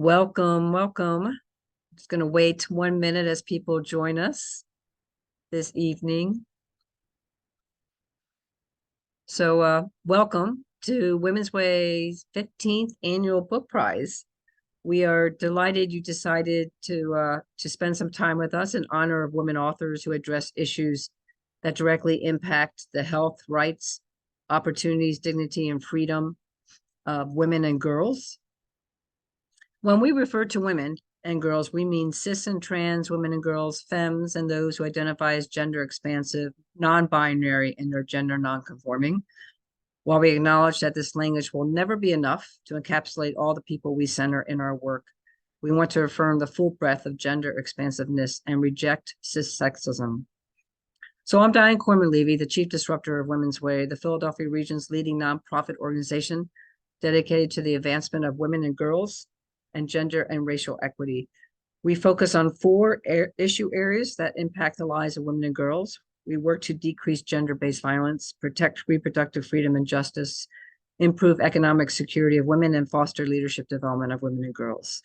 Welcome, welcome. Just going to wait 1 minute as people join us this evening. So welcome to Women's Way's 15th Annual Book Prize. We are delighted you decided to spend some time with us in honor of women authors who address issues that directly impact the health, rights, opportunities, dignity, and freedom of women and girls. When we refer to women and girls, we mean cis and trans women and girls, femmes, and those who identify as gender expansive, non-binary, and or gender non-conforming. While we acknowledge that this language will never be enough to encapsulate all the people we center in our work, we want to affirm the full breadth of gender expansiveness and reject cis sexism. So I'm Diane Corman-Levy, the Chief Disruptor of Women's Way, the Philadelphia region's leading nonprofit organization dedicated to the advancement of women and girls and gender and racial equity. We focus on four issue areas that impact the lives of women and girls. We work to decrease gender-based violence, protect reproductive freedom and justice, improve economic security of women, and foster leadership development of women and girls.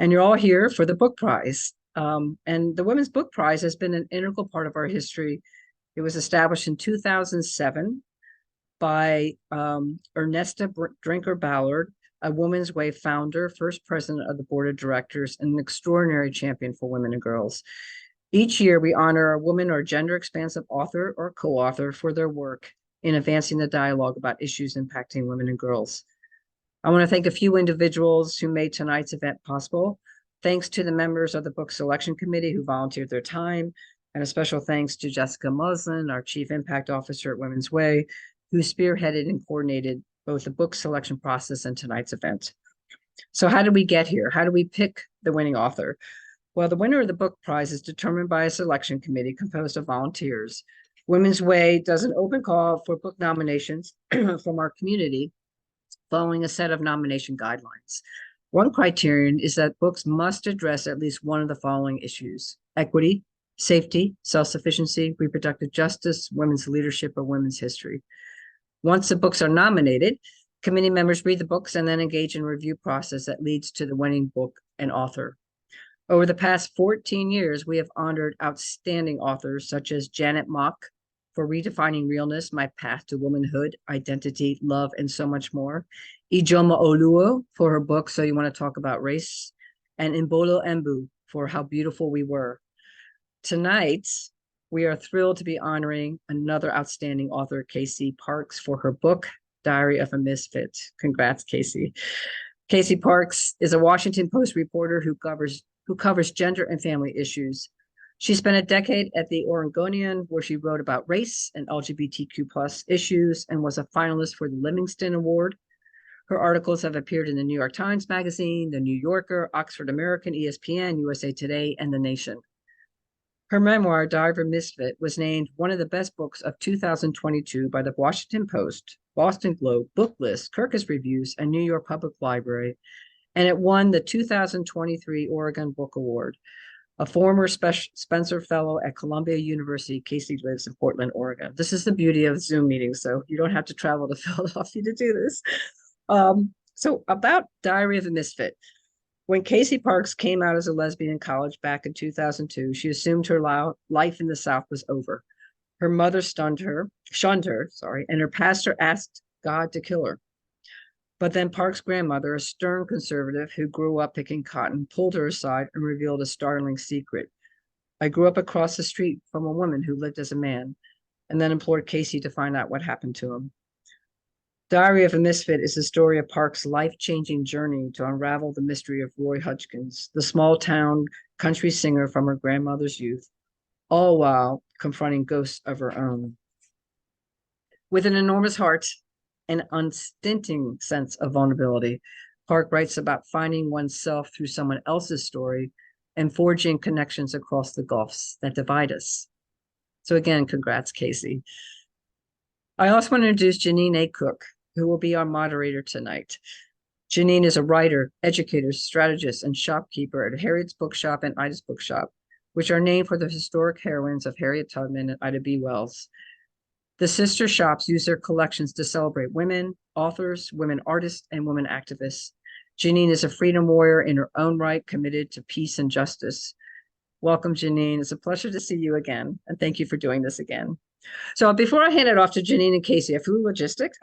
And you're all here for the book prize. And the Women's Book Prize has been an integral part of our history. It was established in 2007 by Ernesta Drinker Ballard, a Women's Way founder, first president of the board of directors, and an extraordinary champion for women and girls. Each year, we honor a woman or gender-expansive author or co-author for their work in advancing the dialogue about issues impacting women and girls. I want to thank a few individuals who made tonight's event possible. Thanks to the members of the book selection committee who volunteered their time, and a special thanks to Jessica Muslin, our Chief Impact Officer at Women's Way, who spearheaded and coordinated both the book selection process and tonight's event. So how did we get here? How do we pick the winning author? Well, the winner of the book prize is determined by a selection committee composed of volunteers. Women's Way does an open call for book nominations from our community following a set of nomination guidelines. One criterion is that books must address at least one of the following issues: equity, safety, self-sufficiency, reproductive justice, women's leadership, or women's history. Once the books are nominated, committee members read the books and then engage in a review process that leads to the winning book and author. Over the past 14 years, we have honored outstanding authors such as Janet Mock for Redefining Realness, My Path to Womanhood, Identity, Love, and so much more. Ijoma Oluo for her book, So You Want to Talk About Race, and Imbolo Embu for How Beautiful We Were. Tonight, we are thrilled to be honoring another outstanding author, Casey Parks, for her book, Diary of a Misfit. Congrats, Casey. Casey Parks is a Washington Post reporter who covers gender and family issues. She spent a decade at the Oregonian, where she wrote about race and LGBTQ+ issues and was a finalist for the Livingston Award. Her articles have appeared in the New York Times Magazine, The New Yorker, Oxford American, ESPN, USA Today, and The Nation. Her memoir, Diary of a Misfit, was named one of the best books of 2022 by the Washington Post, Boston Globe, Booklist, Kirkus Reviews, and New York Public Library, and it won the 2023 Oregon Book Award. A former Spencer Fellow at Columbia University, Casey lives in Portland, Oregon. This is the beauty of Zoom meetings, so you don't have to travel to Philadelphia to do this. So about Diary of a Misfit. When Casey Parks came out as a lesbian in college back in 2002, she assumed her life in the South was over. Her mother shunned her, and her pastor asked God to kill her. But then Parks' grandmother, a stern conservative who grew up picking cotton, pulled her aside and revealed a startling secret. I grew up across the street from a woman who lived as a man, and then implored Casey to find out what happened to him. Diary of a Misfit is the story of Parks' life-changing journey to unravel the mystery of Roy Hutchins, the small-town country singer from her grandmother's youth, all while confronting ghosts of her own. With an enormous heart and unstinting sense of vulnerability, Park writes about finding oneself through someone else's story and forging connections across the gulfs that divide us. So again, congrats, Casey. I also want to introduce Jeannine A. Cook, who will be our moderator tonight. Jeannine is a writer, educator, strategist, and shopkeeper at Harriett's Bookshop and Ida's Bookshop, which are named for the historic heroines of Harriet Tubman and Ida B. Wells. The sister shops use their collections to celebrate women, authors, women artists, and women activists. Jeannine is a freedom warrior in her own right, committed to peace and justice. Welcome, Jeannine. It's a pleasure to see you again, and thank you for doing this again. So before I hand it off to Jeannine and Casey, a few logistics.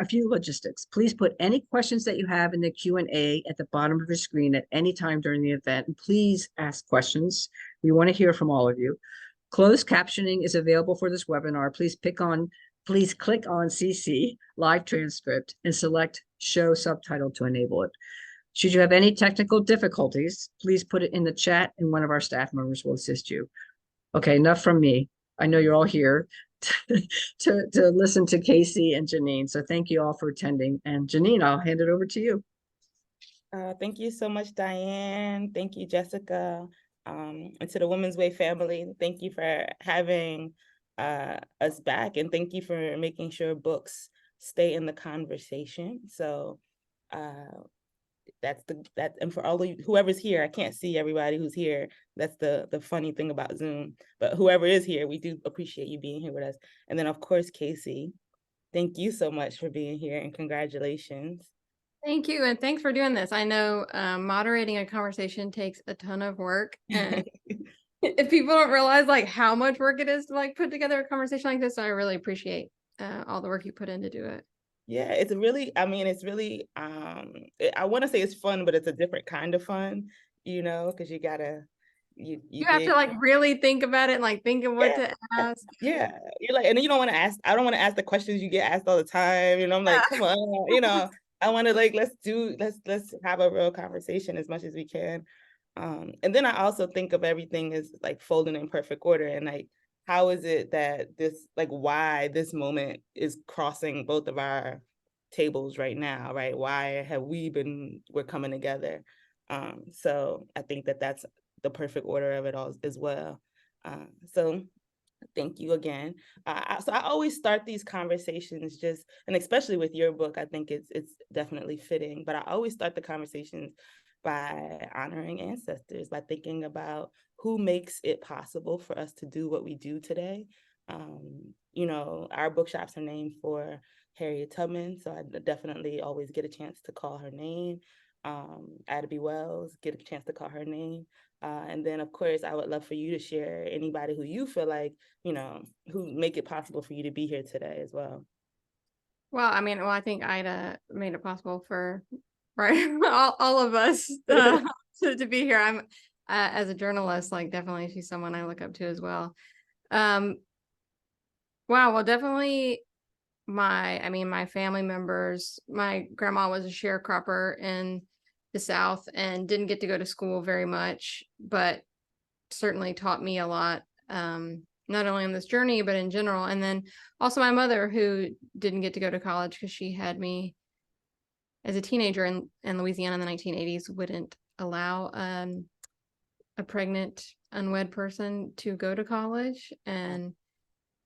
Please put any questions that you have in the Q&A at the bottom of your screen at any time during the event. And please ask questions. We want to hear from all of you. Closed captioning is available for this webinar. Please click on CC live transcript and select show subtitle to enable it. Should you have any technical difficulties, please put it in the chat and one of our staff members will assist you. Okay, enough from me. I know you're all here to listen to Casey and Jeannine. So thank you all for attending. And Jeannine, I'll hand it over to you. Thank you so much, Diane. Thank you, Jessica. And to the Women's Way family, thank you for having us back, and thank you for making sure books stay in the conversation. So and for all of you, whoever's here, I can't see everybody who's here. That's the funny thing about Zoom. But whoever is here, we do appreciate you being here with us. And then of course, Casey, thank you so much for being here, and congratulations. Thank you, and thanks for doing this. I know moderating a conversation takes a ton of work, and if people don't realize like how much work it is to like put together a conversation like this, I really appreciate all the work you put in to do it. Yeah, it's really, I want to say it's fun, but it's a different kind of fun, because you gotta, you have to like really think about it and like think of what to ask. Yeah, you're like, and then you don't want to ask, I don't want to ask the questions you get asked all the time, I'm like, come on, I want to like, let's have a real conversation as much as we can. And then I also think of everything as like folding in perfect order, and like, how is it that this, like, why this moment is crossing both of our tables right now, right? Why have we're coming together? So I think that's the perfect order of it all as well. So thank you again. So I always start these conversations and especially with your book, I think it's definitely fitting, but I always start the conversations by honoring ancestors, by thinking about who makes it possible for us to do what we do today. Our bookshops are named for Harriett Tubman, so I definitely always get a chance to call her name. Ada B. Wells, get a chance to call her name. And then, of course, I would love for you to share anybody who you feel like, who make it possible for you to be here today as well. Well, I think Ida made it possible for all of us to be here. I'm as a journalist, like definitely she's someone I look up to as well. Wow, well, definitely my family members. My grandma was a sharecropper in the South and didn't get to go to school very much, but certainly taught me a lot, not only on this journey, but in general. And then also my mother, who didn't get to go to college because she had me as a teenager in Louisiana in the 1980s, wouldn't allow a pregnant, unwed person to go to college. And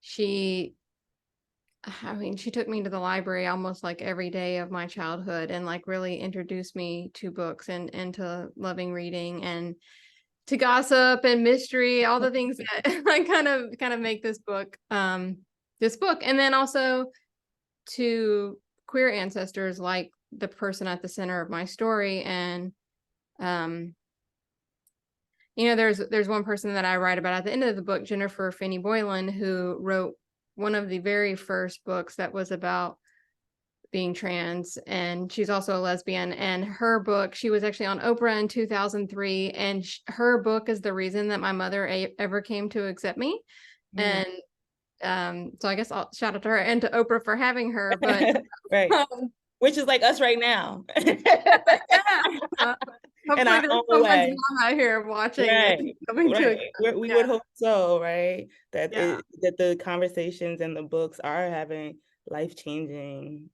she took me to the library almost like every day of my childhood and like really introduced me to books and to loving reading and to gossip and mystery, all the things that like kind of make this book. And then also to queer ancestors, like the person at the center of my story. And there's one person that I write about at the end of the book, Jennifer Finney Boylan, who wrote one of the very first books that was about being trans, and she's also a lesbian. And her book, she was actually on Oprah in 2003, and her book is the reason that my mother ever came to accept me. And so I guess I'll shout out to her and to Oprah for having her. But right. Which is like us right now. Hopefully there's someone's mom out here watching it. We would hope so, right? That that the conversations and the books are having life-changing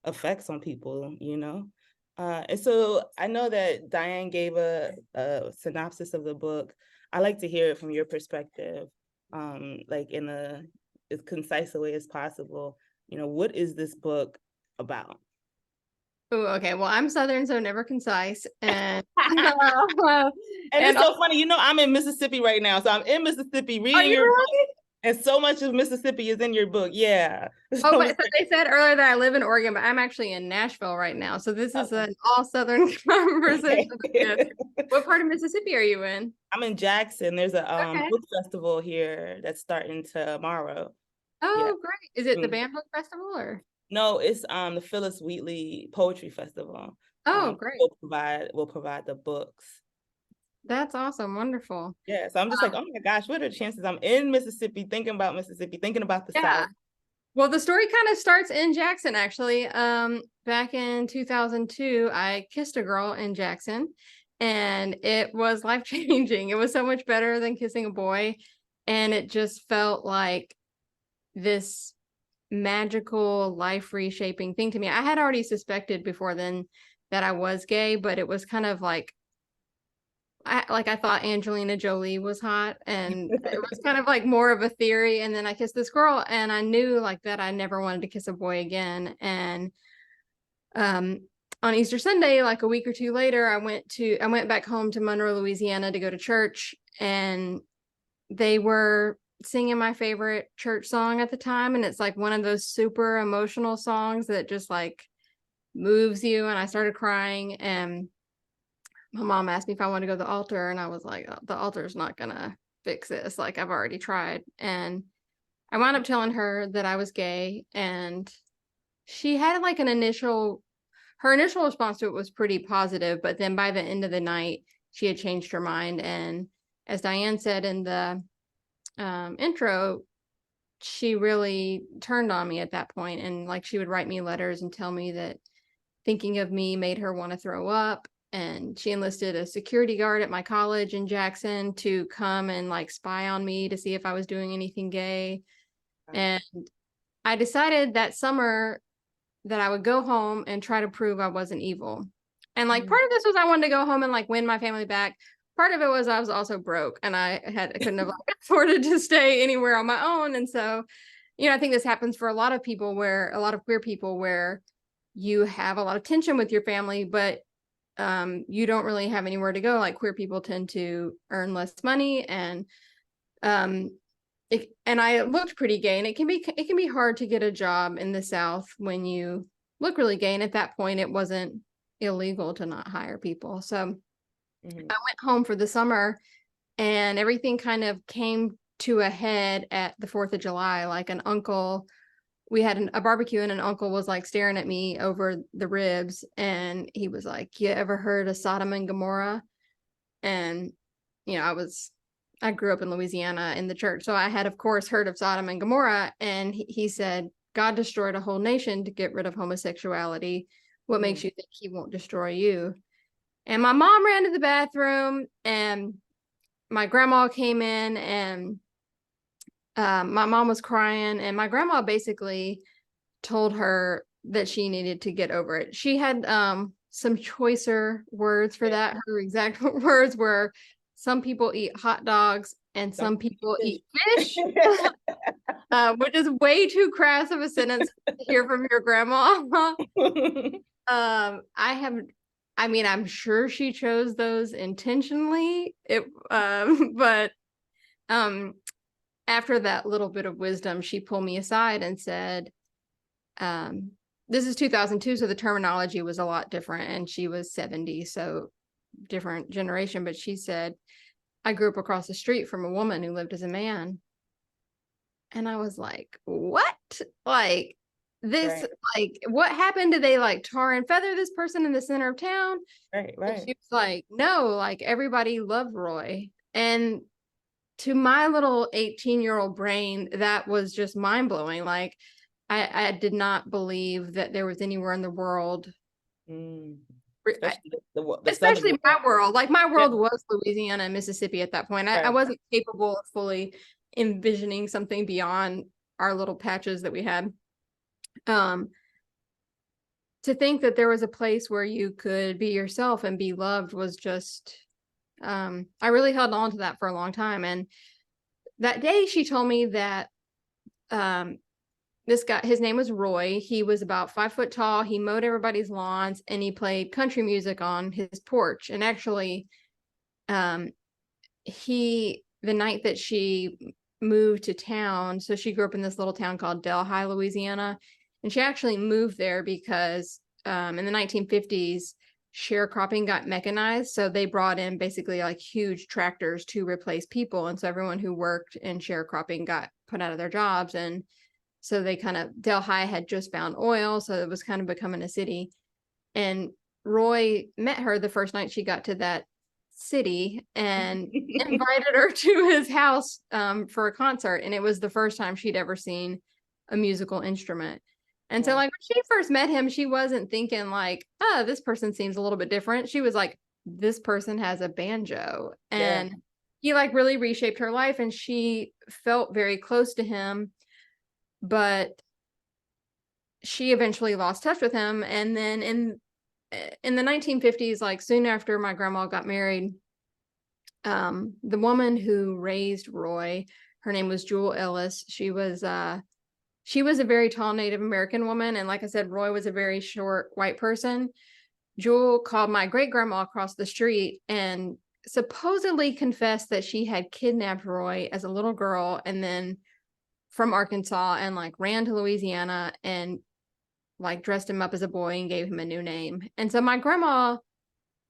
effects on people, and so I know that Diane gave a synopsis of the book. I like to hear it from your perspective, like in as concise a way as possible. What is this book about? Oh, okay. Well, I'm Southern, so never concise. And and it's so funny, I'm in Mississippi right now. So I'm in Mississippi reading your book. And so much of Mississippi is in your book. Yeah. Oh, but so they said earlier that I live in Oregon, but I'm actually in Nashville right now. So this is an all Southern conversation. Okay. What part of Mississippi are you in? I'm in Jackson. There's a Okay. book festival here that's starting tomorrow. Oh, great. Is it the Mm. Band Book Festival or? No, it's the Phyllis Wheatley Poetry Festival. Oh, great. We'll provide the books. That's awesome. Wonderful. Yeah. So I'm just like, oh my gosh, what are the chances I'm in Mississippi, thinking about Mississippi, thinking about the South? Well, the story kind of starts in Jackson, actually. Back in 2002, I kissed a girl in Jackson, and it was life-changing. It was so much better than kissing a boy, and it just felt like this magical, life-reshaping thing to me. I had already suspected before then that I was gay, but it was kind of like I thought Angelina Jolie was hot, and it was kind of like more of a theory. And then I kissed this girl, and I knew like that I never wanted to kiss a boy again. And on Easter Sunday, like a week or two later, I went back home to Monroe, Louisiana to go to church, and they were singing my favorite church song at the time. And it's like one of those super emotional songs that just like moves you. And I started crying, and my mom asked me if I wanted to go to the altar, and I was like, oh, the altar's not gonna fix this. Like, I've already tried. And I wound up telling her that I was gay, and she had like her initial response to it was pretty positive, but then by the end of the night, she had changed her mind. And as Diane said in the intro, she really turned on me at that point. And like, she would write me letters and tell me that thinking of me made her want to throw up. And she enlisted a security guard at my college in Jackson to come and like spy on me to see if I was doing anything gay. And I decided that summer that I would go home and try to prove I wasn't evil. And like part of this was I wanted to go home and like win my family back. Part of it was I was also broke, and I couldn't have like, afforded to stay anywhere on my own. And so, I think this happens for a lot of people, where a lot of queer people, where you have a lot of tension with your family, but you don't really have anywhere to go. Like, queer people tend to earn less money, and I looked pretty gay, and it can be hard to get a job in the South when you look really gay. And at that point, it wasn't illegal to not hire people. So I went home for the summer, and everything kind of came to a head at the 4th of July. Like, an uncle, we had a barbecue, and an uncle was like staring at me over the ribs, and he was like, "You ever heard of Sodom and Gomorrah?" And I grew up in Louisiana in the church, so I had of course heard of Sodom and Gomorrah. And he said, "God destroyed a whole nation to get rid of homosexuality. What makes you think he won't destroy you?" And my mom ran to the bathroom, and my grandma came in, and my mom was crying, and my grandma basically told her that she needed to get over it. She had some choicer words for that. Her exact words were, "Some people eat hot dogs and some people eat fish," which is way too crass of a sentence to hear from your grandma. I'm sure she chose those intentionally. But after that little bit of wisdom, she pulled me aside and said, this is 2002, so the terminology was a lot different, and she was 70, so different generation. But she said, "I grew up across the street from a woman who lived as a man." And I was like, what? Like, this, right. Like, what happened? Did they like tar and feather this person in the center of town? Right. And she was like, no, like, everybody loved Roy. And to my little 18-year-old brain, that was just mind-blowing. Like, I did not believe that there was anywhere in the world, especially my world. Like, my world was Louisiana and Mississippi at that point. I wasn't capable of fully envisioning something beyond our little patches that we had. To think that there was a place where you could be yourself and be loved was just, I really held on to that for a long time. And that day she told me that this guy, his name was Roy. He was about 5 foot tall. He mowed everybody's lawns, and he played country music on his porch. And actually, the night that she moved to town. So she grew up in this little town called Delhi, Louisiana. And she actually moved there because in the 1950s, sharecropping got mechanized. So they brought in basically like huge tractors to replace people. And so everyone who worked in sharecropping got put out of their jobs. And so Delhi had just found oil. So it was kind of becoming a city. And Roy met her the first night she got to that city and invited her to his house for a concert. And it was the first time she'd ever seen a musical instrument. And so like when she first met him, she wasn't thinking like, oh, this person seems a little bit different. She was like, this person has a banjo. And he like really reshaped her life, and she felt very close to him, but she eventually lost touch with him. And then in the 1950s, like soon after my grandma got married, the woman who raised Roy, her name was Jewel Ellis. She was a very tall Native American woman. And like I said, Roy was a very short white person. Jewel called my great grandma across the street and supposedly confessed that she had kidnapped Roy as a little girl and then from Arkansas and like ran to Louisiana and like dressed him up as a boy and gave him a new name. And so my grandma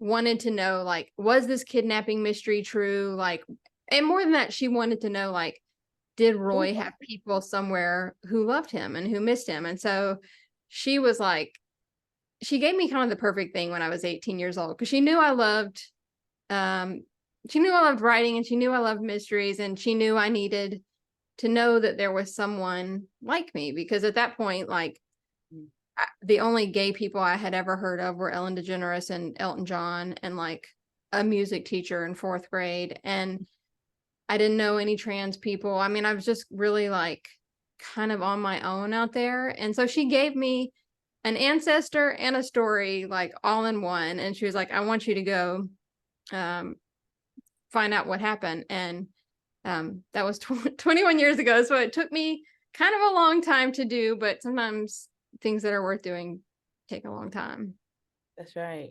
wanted to know, like, was this kidnapping mystery true? Like, and more than that, she wanted to know, like, did Roy have people somewhere who loved him and who missed him? And so she was like, she gave me kind of the perfect thing when I was 18 years old, because she knew I loved writing, and she knew I loved mysteries, and she knew I needed to know that there was someone like me, because at that point, like, the only gay people I had ever heard of were Ellen DeGeneres and Elton John and like a music teacher in 4th grade. And I didn't know any trans people. I mean, I was just really like kind of on my own out there. And so she gave me an ancestor and a story like all in one. And she was like, I want you to go find out what happened. And that was 21 years ago. So it took me kind of a long time to do, but sometimes things that are worth doing take a long time. That's right.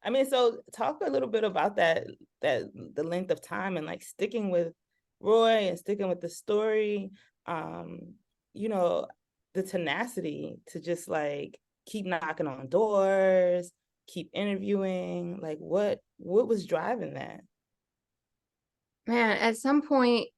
I mean, so talk a little bit about that the length of time and like sticking with Roy and sticking with the story, you know, the tenacity to just like keep knocking on doors, keep interviewing. Like what was driving that? Man, at some point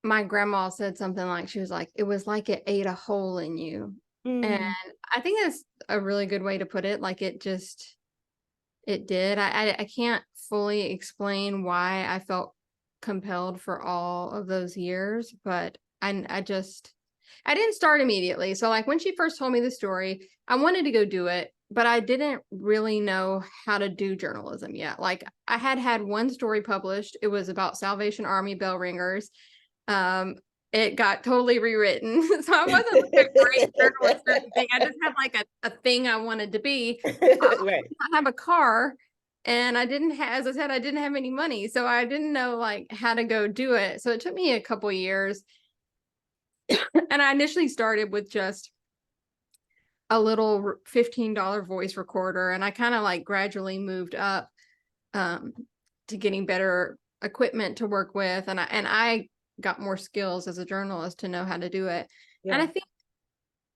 my grandma said something like, she was like, it was like it ate a hole in you. And I think that's a really good way to put it. Like it did. I can't fully explain why I felt compelled for all of those years, but I didn't start immediately. So like when she first told me the story, I wanted to go do it, but I didn't really know how to do journalism yet. Like I had one story published. It was about Salvation Army bell ringers. It got totally rewritten. So I wasn't like a great journalist or anything. I just had like a thing I wanted to be. Right. I have a car, and I didn't have, as I said, I didn't have any money. So I didn't know like how to go do it. So it took me a couple years. And I initially started with just a little $15 voice recorder. And I kind of like gradually moved up to getting better equipment to work with. And I got more skills as a journalist to know how to do it. Yeah. And I think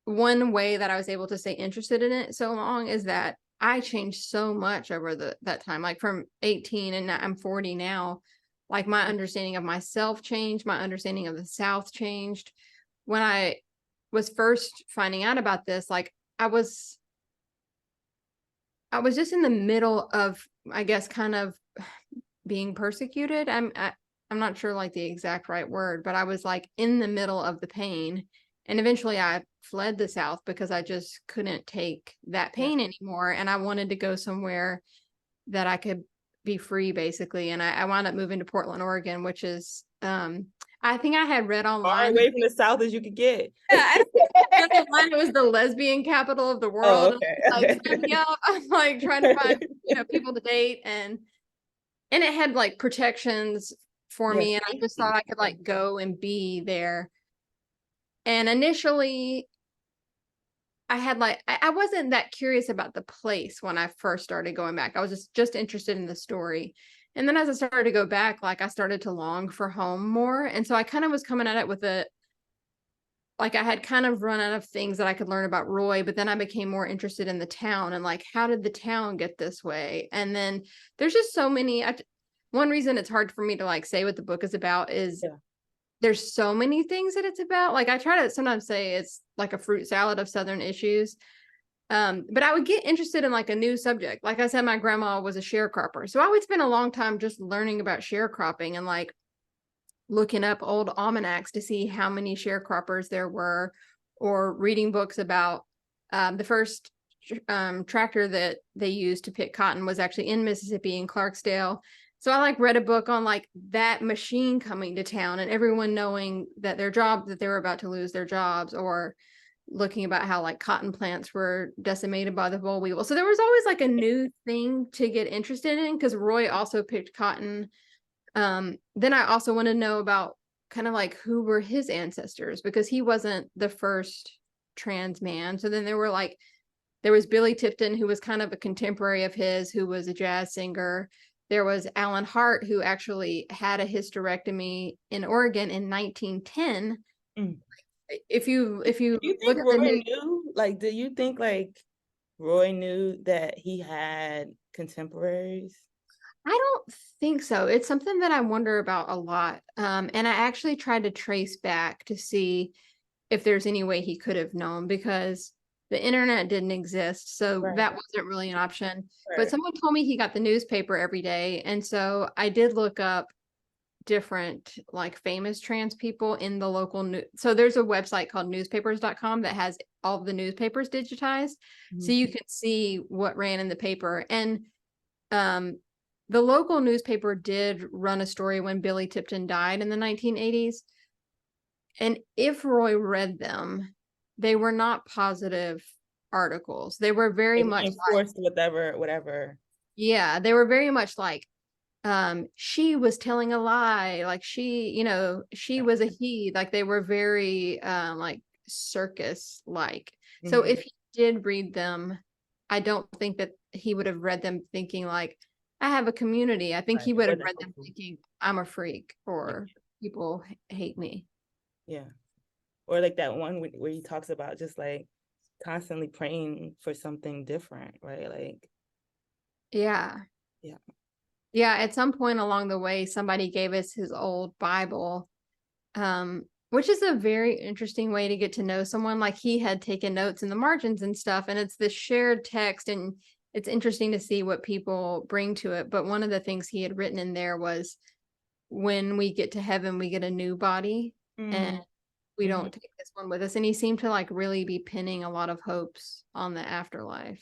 one way that I was able to stay interested in it so long is that I changed so much over that time, like from 18 and I'm 40 now. Like my understanding of myself changed, my understanding of the South changed. When I was first finding out about this, like I was just in the middle of, I guess, kind of being persecuted. I'm not sure like the exact right word, but I was like in the middle of the pain. And eventually I fled the South because I just couldn't take that pain anymore. And I wanted to go somewhere that I could be free, basically. And I wound up moving to Portland, Oregon, which is, I think I had read online. Far away from the South as you could get. Yeah, I read online it was the lesbian capital of the world. Oh, okay. Like, I'm like trying to find, people to date. And it had like protections for me. And I just thought I could like go and be there. And initially I had like, I wasn't that curious about the place when I first started going back. I was just interested in the story. And then as I started to go back, like I started to long for home more. And so I kind of was coming at it with like I had kind of run out of things that I could learn about Roy, but then I became more interested in the town and like, how did the town get this way? And then there's just so many, one reason it's hard for me to like say what the book is about is there's so many things that it's about. Like I try to sometimes say it's like a fruit salad of Southern issues. But I would get interested in like a new subject. Like I said, my grandma was a sharecropper. So I would spend a long time just learning about sharecropping and like looking up old almanacs to see how many sharecroppers there were, or reading books about the first tractor that they used to pick cotton was actually in Mississippi in Clarksdale. So I like read a book on like that machine coming to town and everyone knowing that that they were about to lose their jobs, or looking about how like cotton plants were decimated by the boll weevil. So there was always like a new thing to get interested in, because Roy also picked cotton. Then I also want to know about kind of like who were his ancestors, because he wasn't the first trans man. So then there was Billy Tipton, who was kind of a contemporary of his, who was a jazz singer. There was Alan Hart, who actually had a hysterectomy in Oregon in 1910. Mm. If you Do you look think at Roy the knew? Like, do you think like Roy knew that he had contemporaries? I don't think so. It's something that I wonder about a lot. And I actually tried to trace back to see if there's any way he could have known, because the internet didn't exist. So Right. that wasn't really an option. But Right. someone told me he got the newspaper every day. And so I did look up different like famous trans people in the local news. So there's a website called newspapers.com that has all the newspapers digitized. So you can see what ran in the paper. And the local newspaper did run a story when Billy Tipton died in the 1980s. And if Roy read them, they were not positive articles. They were very much enforced whatever. Yeah, they were very much like, she was telling a lie, like she was a he, like they were very like circus like. So if he did read them, I don't think that he would have read them thinking like, I have a community. I think he would have read them thinking, I'm a freak, or people hate me. Yeah. Or like that one where he talks about just like constantly praying for something different, right? Like, yeah. At some point along the way, somebody gave us his old Bible, which is a very interesting way to get to know someone. Like he had taken notes in the margins and stuff, and it's this shared text, and it's interesting to see what people bring to it. But one of the things he had written in there was, when we get to heaven, we get a new body, and we don't take this one with us. And he seemed to like really be pinning a lot of hopes on the afterlife.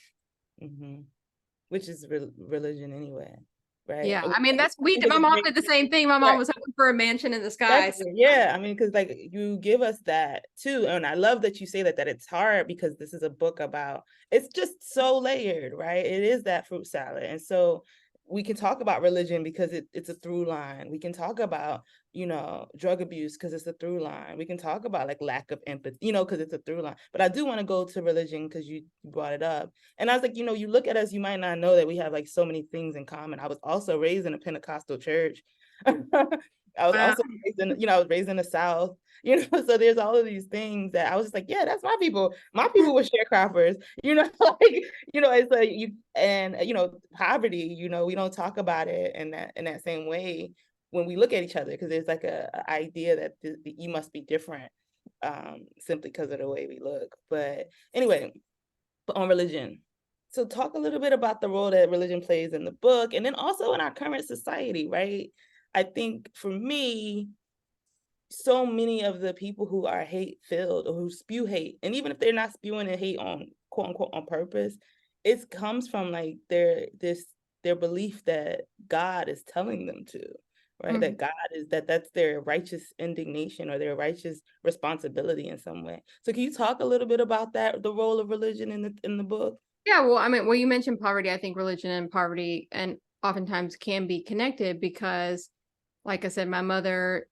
Which is religion anyway. Right. Yeah, I mean my mom did the same thing. My mom was hoping for a mansion in the sky. So. Yeah, I mean, because like you give us that too, and I love that you say that it's hard, because this is a book about, it's just so layered, right? It is that fruit salad, and so we can talk about religion because it's a through line. We can talk about drug abuse because it's a through line. We can talk about like lack of empathy, because it's a through line. But I do want to go to religion because you brought it up, and I was like, you look at us, you might not know that we have like so many things in common. I was also raised in a Pentecostal church. I was also raised in, I was raised in the South, so there's all of these things that I was just like, yeah, that's my people. My people were sharecroppers, like, it's like poverty, we don't talk about it in that same way when we look at each other, because there's like a idea that you must be different simply because of the way we look. But anyway, on religion. So talk a little bit about the role that religion plays in the book, and then also in our current society, right? I think for me, so many of the people who are hate-filled or who spew hate, and even if they're not spewing the hate on quote unquote on purpose, it comes from like their belief that God is telling them to, right? That God is that's their righteous indignation or their righteous responsibility in some way. So can you talk a little bit about that, the role of religion in the book? Yeah, well, I mean, you mentioned poverty. I think religion and poverty and oftentimes can be connected because, like I said, my mother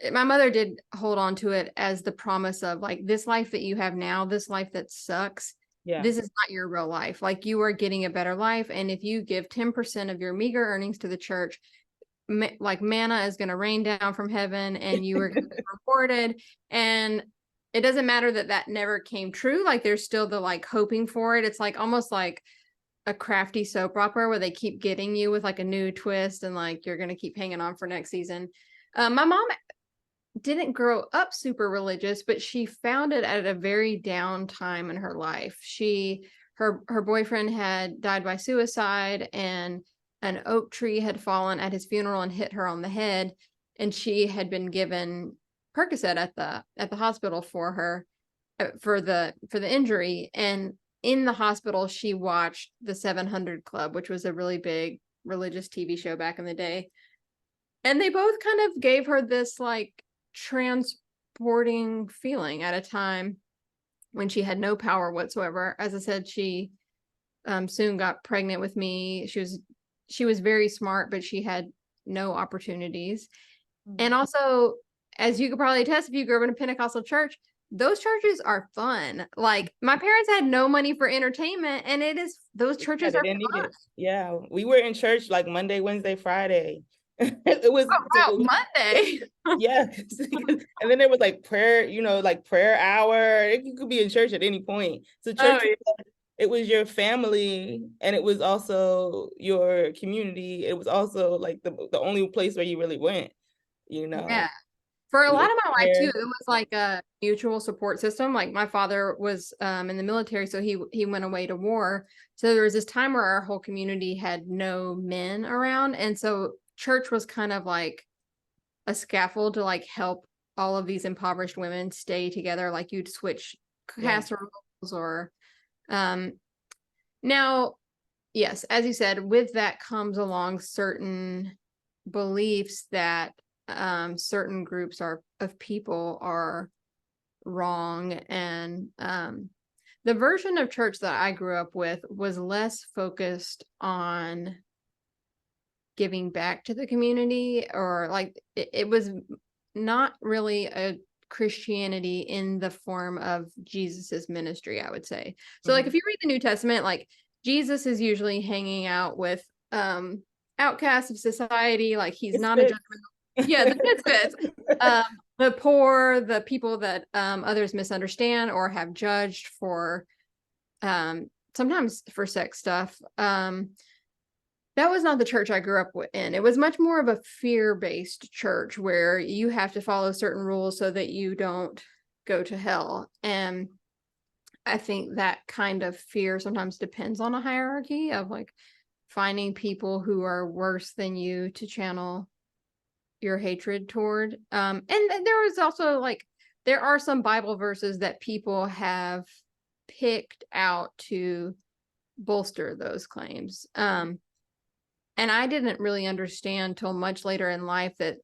did hold on to it as the promise of like, this life that you have now, this life that sucks, this is not your real life. Like, you are getting a better life. And if you give 10% of your meager earnings to the church, like manna is going to rain down from heaven and you are going to be rewarded. And it doesn't matter that that never came true. Like, there's still the like hoping for it. It's like almost like a crafty soap opera where they keep getting you with like a new twist and like you're going to keep hanging on for next season. My mom didn't grow up super religious, but she found it at a very down time in her life. Her boyfriend had died by suicide, and an oak tree had fallen at his funeral and hit her on the head, and she had been given Percocet at the hospital for her for the injury. And in the hospital, she watched the 700 Club, which was a really big religious TV show back in the day. And they both kind of gave her this like transporting feeling at a time when she had no power whatsoever. As I said, she soon got pregnant with me. She was very smart, but she had no opportunities. And also, as you could probably attest, if you grew up in a Pentecostal church, those churches are fun. Like, my parents had no money for entertainment, and those churches are fun. Yeah, we were in church like Monday, Wednesday, Friday. It was Monday. Yeah. And then there was like prayer, like prayer hour. You could be in church at any point. So church, it was your family, and it was also your community. It was also like the only place where you really went, Yeah. For a lot of my life too, it was like a mutual support system. Like, my father was in the military, so he went away to war. So there was this time where our whole community had no men around, and so church was kind of like a scaffold to like help all of these impoverished women stay together. Like, you'd switch casseroles or now, yes, as you said, with that comes along certain beliefs that certain groups of people are wrong. And the version of church that I grew up with was less focused on giving back to the community, or like it was not really a Christianity in the form of Jesus's ministry, I would say. So like, if you read the New Testament, like, Jesus is usually hanging out with outcasts of society. Like, he's not a judgmental. Yeah, the misfits, the poor, the people that others misunderstand or have judged for sometimes for sex stuff. That was not the church I grew up in. It was much more of a fear-based church where you have to follow certain rules so that you don't go to hell. And I think that kind of fear sometimes depends on a hierarchy of like finding people who are worse than you to channel your hatred toward. And there was also like, there are some Bible verses that people have picked out to bolster those claims. And I didn't really understand till much later in life that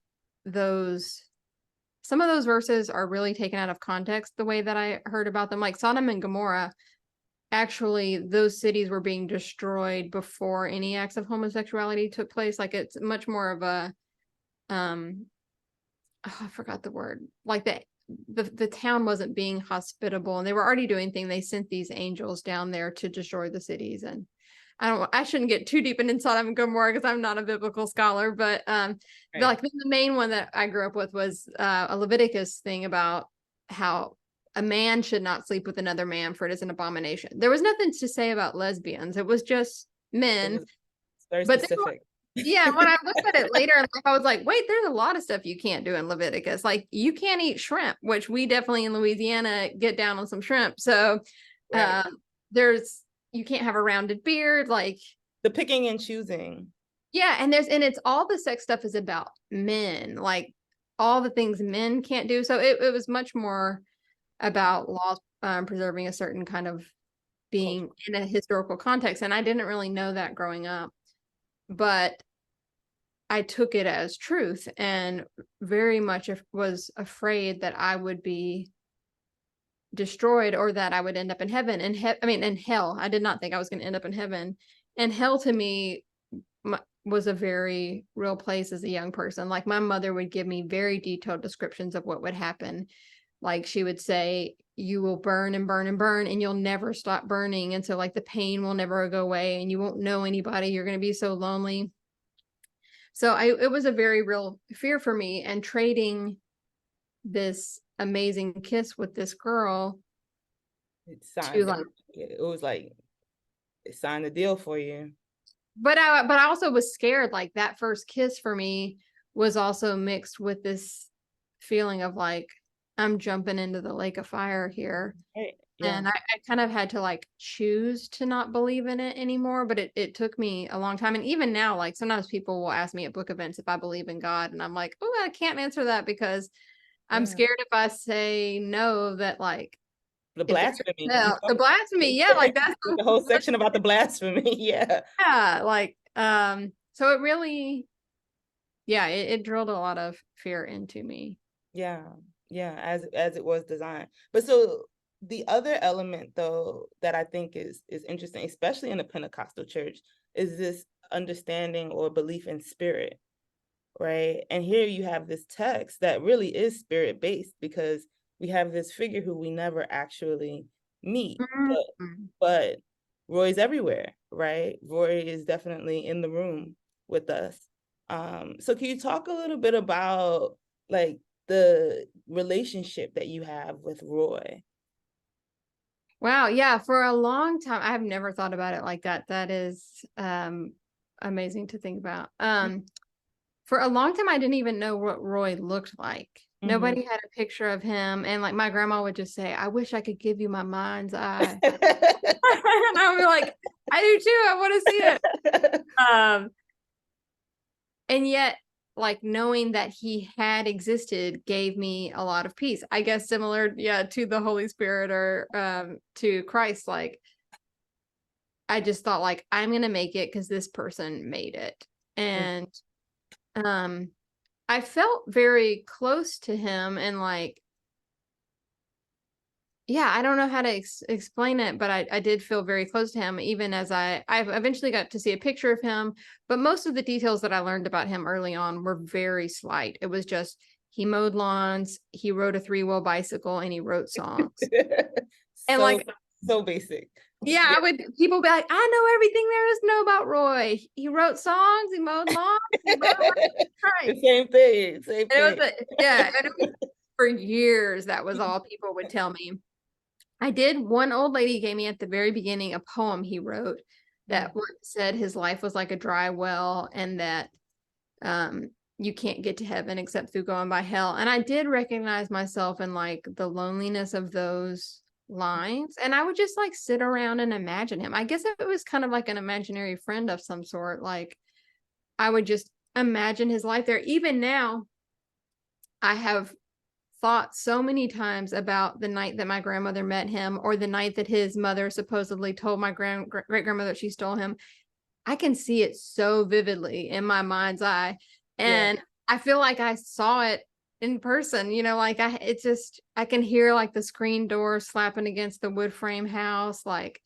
some of those verses are really taken out of context the way that I heard about them. Like Sodom and Gomorrah, actually, those cities were being destroyed before any acts of homosexuality took place. Like, it's much more of a, I forgot the word. Like the town wasn't being hospitable, and they were already doing things. They sent these angels down there to destroy the cities. And I shouldn't get too deep into Sodom and Gomorrah because I'm not a biblical scholar, but like the main one that I grew up with was a Leviticus thing about how a man should not sleep with another man, for it is an abomination. There was nothing to say about lesbians. It was just men. Very specific. Yeah, when I looked at it later in life, I was like, wait, there's a lot of stuff you can't do in Leviticus. Like, you can't eat shrimp, which we definitely in Louisiana get down on some shrimp. So you can't have a rounded beard, like the picking and choosing. Yeah, and it's all the sex stuff is about men, like all the things men can't do. So it was much more about law preserving a certain kind of being in a historical context. And I didn't really know that growing up, but I took it as truth and very much was afraid that I would be destroyed or that I would end up in heaven. And in hell. I did not think I was going to end up in heaven. And hell to me was a very real place as a young person. Like, my mother would give me very detailed descriptions of what would happen. Like, she would say, you will burn and burn and burn, and you'll never stop burning. And so like the pain will never go away, and you won't know anybody. You're going to be so lonely. So it was a very real fear for me, and trading this amazing kiss with this girl. It was like it signed the deal for you. But I also was scared. Like that first kiss for me was also mixed with this feeling of like, I'm jumping into the lake of fire here. Right. Yeah. And I kind of had to like choose to not believe in it anymore. But it took me a long time. And even now, like sometimes people will ask me at book events if I believe in God. And I'm like, oh, I can't answer that because I'm scared if I say no, that like the blasphemy. No, the blasphemy. Yeah, like that's the whole section about the blasphemy. Yeah. Yeah, like so it really, yeah, it drilled a lot of fear into me. Yeah, as it was designed. But so the other element though that I think is interesting, especially in the Pentecostal church, is this understanding or belief in spirit, right? And here you have this text that really is spirit based, because we have this figure who we never actually meet, but Roy's everywhere, right? Roy is definitely in the room with us. So can you talk a little bit about like the relationship that you have with Roy? Wow, yeah, for a long time, I've never thought about it like that. That is amazing to think about. For a long time, I didn't even know what Roy looked like. Nobody had a picture of him. And like my grandma would just say, I wish I could give you my mind's eye. And I would be like, I do too. I want to see it. And yet, like knowing that he had existed gave me a lot of peace. I guess similar, to the Holy Spirit or to Christ. Like I just thought like, I'm going to make it because this person made it. And I felt very close to him, and like, I don't know how to explain it, but I did feel very close to him, even as I eventually got to see a picture of him. But most of the details that I learned about him early on were very slight. It was just, he mowed lawns, he rode a 3-wheel bicycle, and he wrote songs. And like, so basic. Yeah, people be like, I know everything there is to know about Roy. He wrote songs, he mowed lawns, he rode the same thing. And for years, that was all people would tell me. One old lady gave me at the very beginning a poem he wrote that said his life was like a dry well, and that you can't get to heaven except through going by hell. And I did recognize myself in like the loneliness of those lines, and I would just like sit around and imagine him. I guess it was kind of like an imaginary friend of some sort. Like I would just imagine his life there. Even now, I have thought so many times about the night that my grandmother met him, or the night that his mother supposedly told my great grandmother she stole him. I can see it so vividly in my mind's eye, and I feel like I saw it in person, like I can hear like the screen door slapping against the wood frame house. Like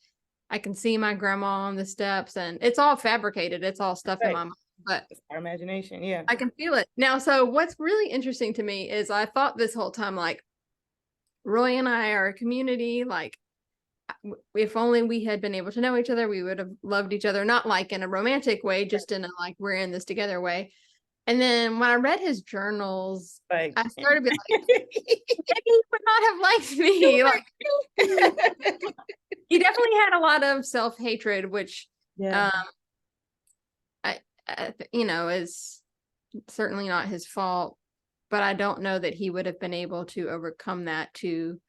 I can see my grandma on the steps, and it's all fabricated. It's all stuff in my mind, but it's our imagination. Yeah. I can feel it now. So what's really interesting to me is I thought this whole time, like Roy and I are a community. Like if only we had been able to know each other, we would have loved each other, not like in a romantic way, just in a like, we're in this together way. And then when I read his journals, I started to be like, maybe he would not have liked me. Like, he definitely had a lot of self-hatred, which, is certainly not his fault. But I don't know that he would have been able to overcome that to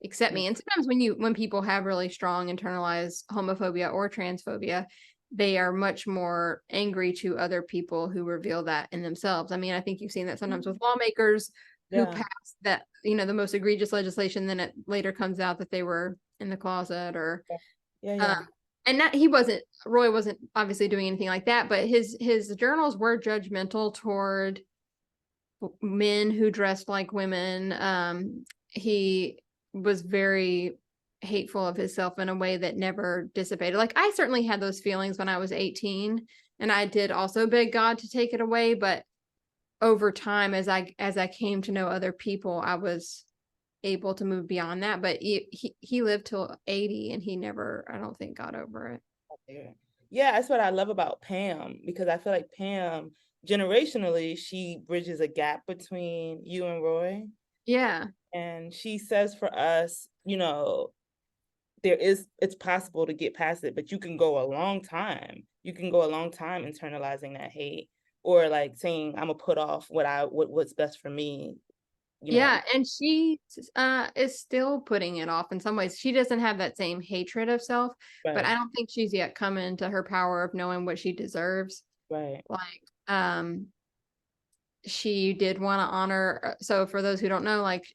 accept me. And sometimes when people have really strong internalized homophobia or transphobia, they are much more angry to other people who reveal that in themselves. I mean, I think you've seen that sometimes with lawmakers who pass that, the most egregious legislation, then it later comes out that they were in the closet or, and Roy wasn't obviously doing anything like that, but his journals were judgmental toward men who dressed like women. He was very hateful of himself in a way that never dissipated. Like I certainly had those feelings when I was 18, and I did also beg God to take it away. But over time, as I came to know other people, I was able to move beyond that, but he lived till 80 and he never, I don't think, got over it. Yeah, that's what I love about Pam, because I feel like Pam, generationally, she bridges a gap between you and Roy. Yeah. And she says for us, you know, it's possible to get past it, but you can go a long time. You can go a long time internalizing that hate, or like saying, I'm gonna put off what's best for me. Yeah, and she is still putting it off in some ways. She doesn't have that same hatred of self, but I don't think she's yet come into her power of knowing what she deserves. Right. Like, she did want to honor. So for those who don't know, like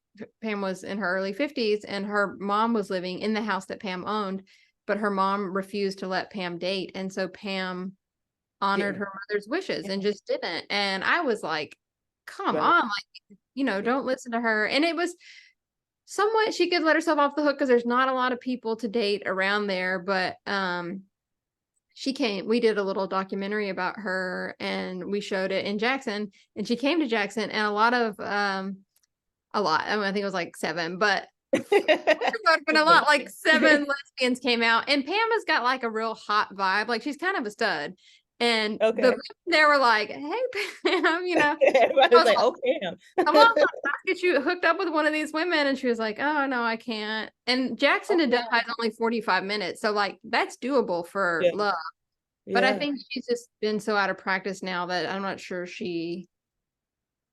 Pam was in her early 50s and her mom was living in the house that Pam owned, but her mom refused to let Pam date. And so Pam honored her mother's wishes and just didn't. And I was like, come on, like, you know, don't listen to her. And it was somewhat, she could let herself off the hook because there's not a lot of people to date around there. But she came, we did a little documentary about her and we showed it in Jackson, and she came to Jackson, and I mean, I think it was like 7, but a lot, like 7 lesbians came out, and Pam has got like a real hot vibe. Like she's kind of a stud. And the women there were like, hey, Pam, you know, everybody's like, oh, Pam, come on, let's get you hooked up with one of these women. And she was like, oh, no, I can't. And Jackson to Delphi is only 45 minutes. So, like, that's doable for love. But I think she's just been so out of practice now that I'm not sure she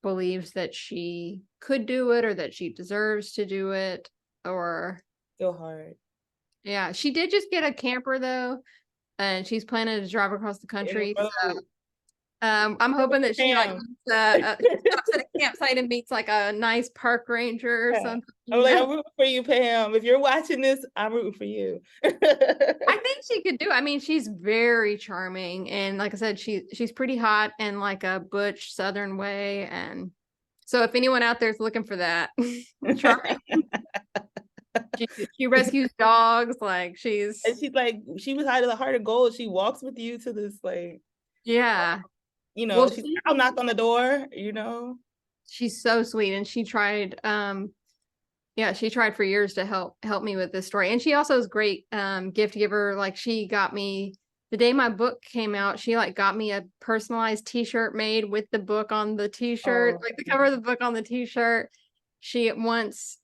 believes that she could do it or that she deserves to do it, or. So hard. Yeah, she did just get a camper, though. And she's planning to drive across the country. So, I'm hoping that she like stops at a campsite and meets like a nice park ranger or something. I'm like, I'm rooting for you, Pam. If you're watching this, I'm rooting for you. I think she could do. I mean, she's very charming, and like I said, she's pretty hot in like a butch Southern way. And so, if anyone out there is looking for that, charming. She rescues dogs, like she's like, she was out of the heart of gold. She walks with you to this, like, you know, well, I'll knock on the door, you know. She's so sweet, and she tried she tried for years to help me with this story. And she also is great gift giver. Like she got me the day my book came out, she like got me a personalized t-shirt made with the book on the t-shirt, like the cover of the book on the t-shirt. She once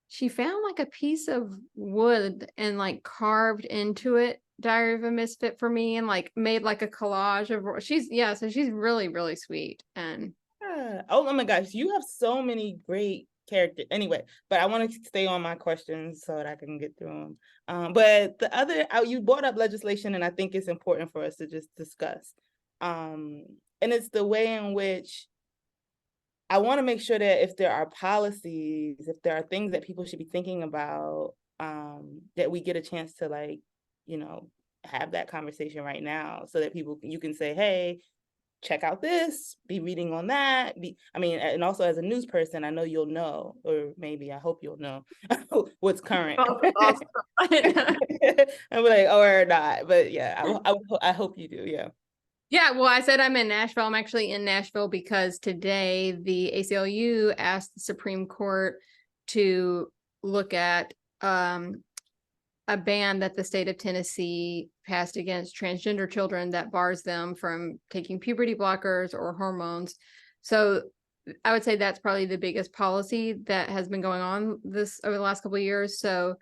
she found like a piece of wood and like carved into it Diary of a Misfit for me, and like made like a collage of so she's really, really sweet. And oh my gosh, you have so many great characters. Anyway, but I want to stay on my questions so that I can get through them. But the other, you brought up legislation, and I think it's important for us to just discuss. And it's the way in which I want to make sure that if there are policies, if there are things that people should be thinking about, that we get a chance to, like, you know, have that conversation right now, so that you can say, hey, check out this, be reading on that. And also as a news person, I know you'll know, or maybe I hope you'll know what's current. I'm like, or not, but yeah, I hope you do. Yeah. Yeah, well, I said I'm in Nashville. I'm actually in Nashville because today the ACLU asked the Supreme Court to look at a ban that the state of Tennessee passed against transgender children that bars them from taking puberty blockers or hormones. So I would say that's probably the biggest policy that has been going on over the last couple of years. So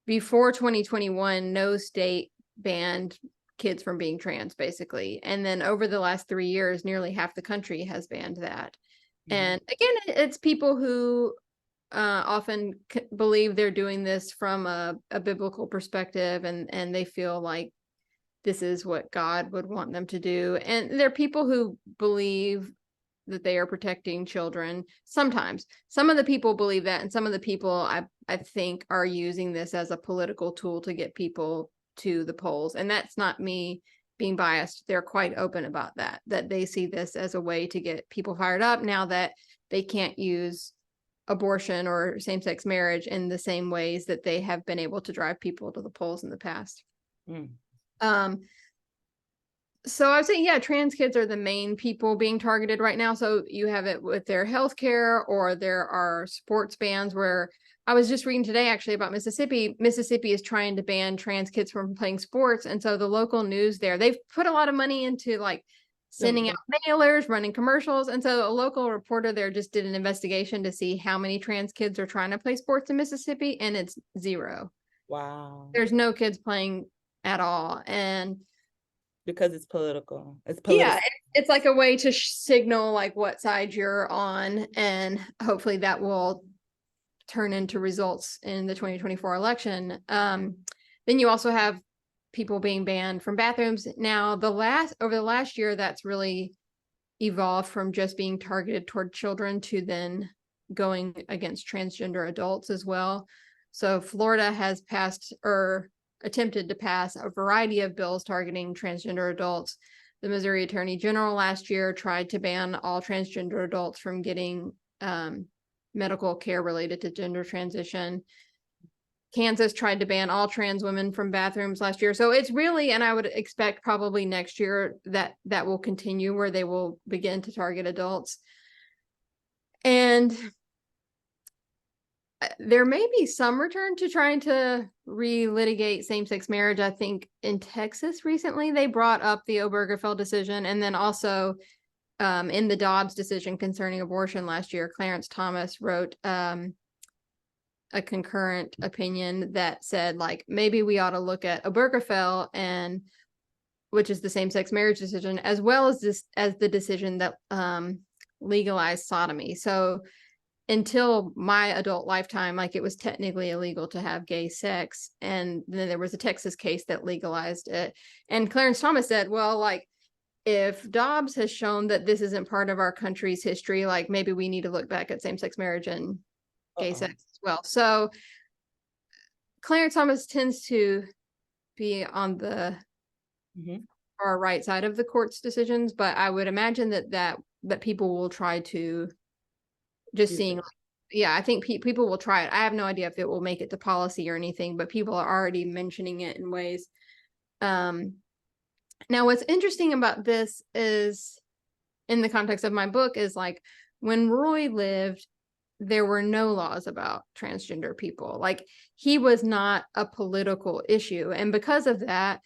before 2021, no state banned kids from being trans, basically. And then over the last 3 years, nearly half the country has banned that. Mm-hmm. And again, it's people who often believe they're doing this from a biblical perspective, and they feel like this is what God would want them to do. And there are people who believe that they are protecting children. Sometimes some of the people believe that, and some of the people I think are using this as a political tool to get people to the polls. And that's not me being biased. They're quite open about that they see this as a way to get people fired up now that they can't use abortion or same-sex marriage in the same ways that they have been able to drive people to the polls in the past. So I would say, yeah, trans kids are the main people being targeted right now. So you have it with their healthcare, or there are sports bans where I was just reading today actually about Mississippi. Mississippi is trying to ban trans kids from playing sports. And so the local news there, they've put a lot of money into like sending out mailers, running commercials. And so a local reporter there just did an investigation to see how many trans kids are trying to play sports in Mississippi, and it's 0. Wow. There's no kids playing at all. And Because it's political. It's yeah, political. it's like a way to signal like what side you're on, and hopefully that will turn into results in the 2024 election. Then you also have people being banned from bathrooms. Now, over the last year, that's really evolved from just being targeted toward children to then going against transgender adults as well. So Florida has passed or attempted to pass a variety of bills targeting transgender adults. The Missouri Attorney General last year tried to ban all transgender adults from getting medical care related to gender transition. Kansas tried to ban all trans women from bathrooms last year. So it's really, and I would expect probably next year that will continue, where they will begin to target adults. And there may be some return to trying to relitigate same-sex marriage. I think in Texas recently, they brought up the Obergefell decision. And then also in the Dobbs decision concerning abortion last year, Clarence Thomas wrote a concurrent opinion that said, like, maybe we ought to look at Obergefell, and which is the same-sex marriage decision, as well as the decision that legalized sodomy. So until my adult lifetime, like, it was technically illegal to have gay sex. And then there was a Texas case that legalized it. And Clarence Thomas said, well, like, if Dobbs has shown that this isn't part of our country's history, like, maybe we need to look back at same-sex marriage and gay sex as well. So Clarence Thomas tends to be on the far right side of the court's decisions, but I would imagine that people will try to just seeing, yeah, I think people will try it. I have no idea if it will make it to policy or anything, but people are already mentioning it in ways. Now, what's interesting about this is, in the context of my book, is like, when Roy lived, there were no laws about transgender people. Like, he was not a political issue. And because of that,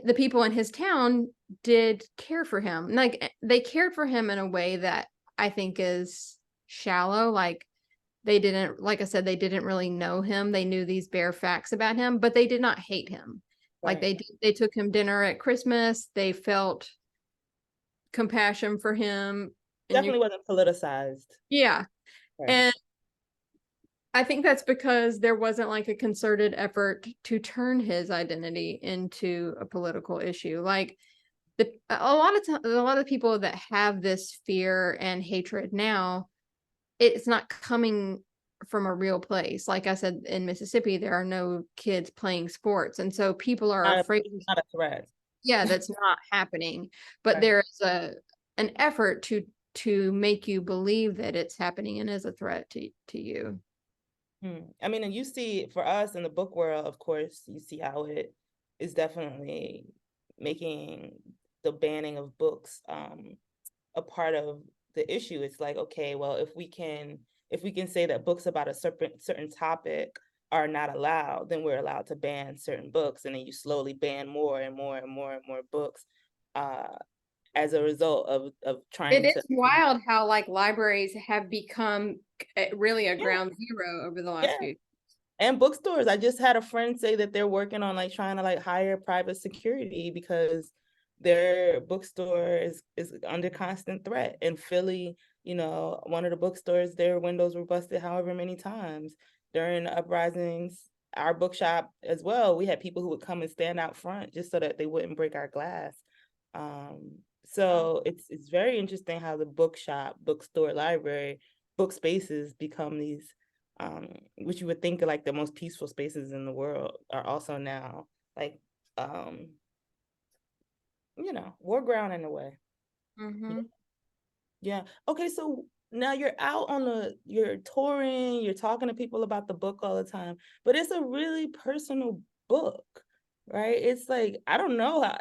the people in his town did care for him. Like, they cared for him in a way that I think is shallow. Like, they didn't, like I said, they didn't really know him. They knew these bare facts about him, but they did not hate him. Right. Like, they took him dinner at Christmas. They felt compassion for him. Definitely wasn't politicized. Yeah. Right. And I think that's because there wasn't like a concerted effort to turn his identity into a political issue. Like, a lot of people that have this fear and hatred now, it's not coming from a real place. Like I said, in Mississippi, there are no kids playing sports. And so people are afraid. It's not a threat. Yeah, that's not happening. But right. There's an effort to make you believe that it's happening and is a threat to you. I mean, and you see, for us in the book world, of course, you see how it is definitely making the banning of books a part of the issue. It's like, okay, well, if we can say that books about a certain topic are not allowed, then we're allowed to ban certain books, and then you slowly ban more and more and more and more books as a result of trying to. It is wild how, like, libraries have become really a ground zero over the last few years. And bookstores. I just had a friend say that they're working on like trying to like hire private security because their bookstore is under constant threat. In Philly, you know, one of the bookstores, their windows were busted however many times during the uprisings. Our bookshop as well, we had people who would come and stand out front just so that they wouldn't break our glass. So it's very interesting how the bookshop, bookstore, library, book spaces become these, which you would think are like the most peaceful spaces in the world, are also now like, you know, war ground in a way. Yeah. Okay. So now you're out you're touring, you're talking to people about the book all the time, but it's a really personal book. right? It's like, I don't know.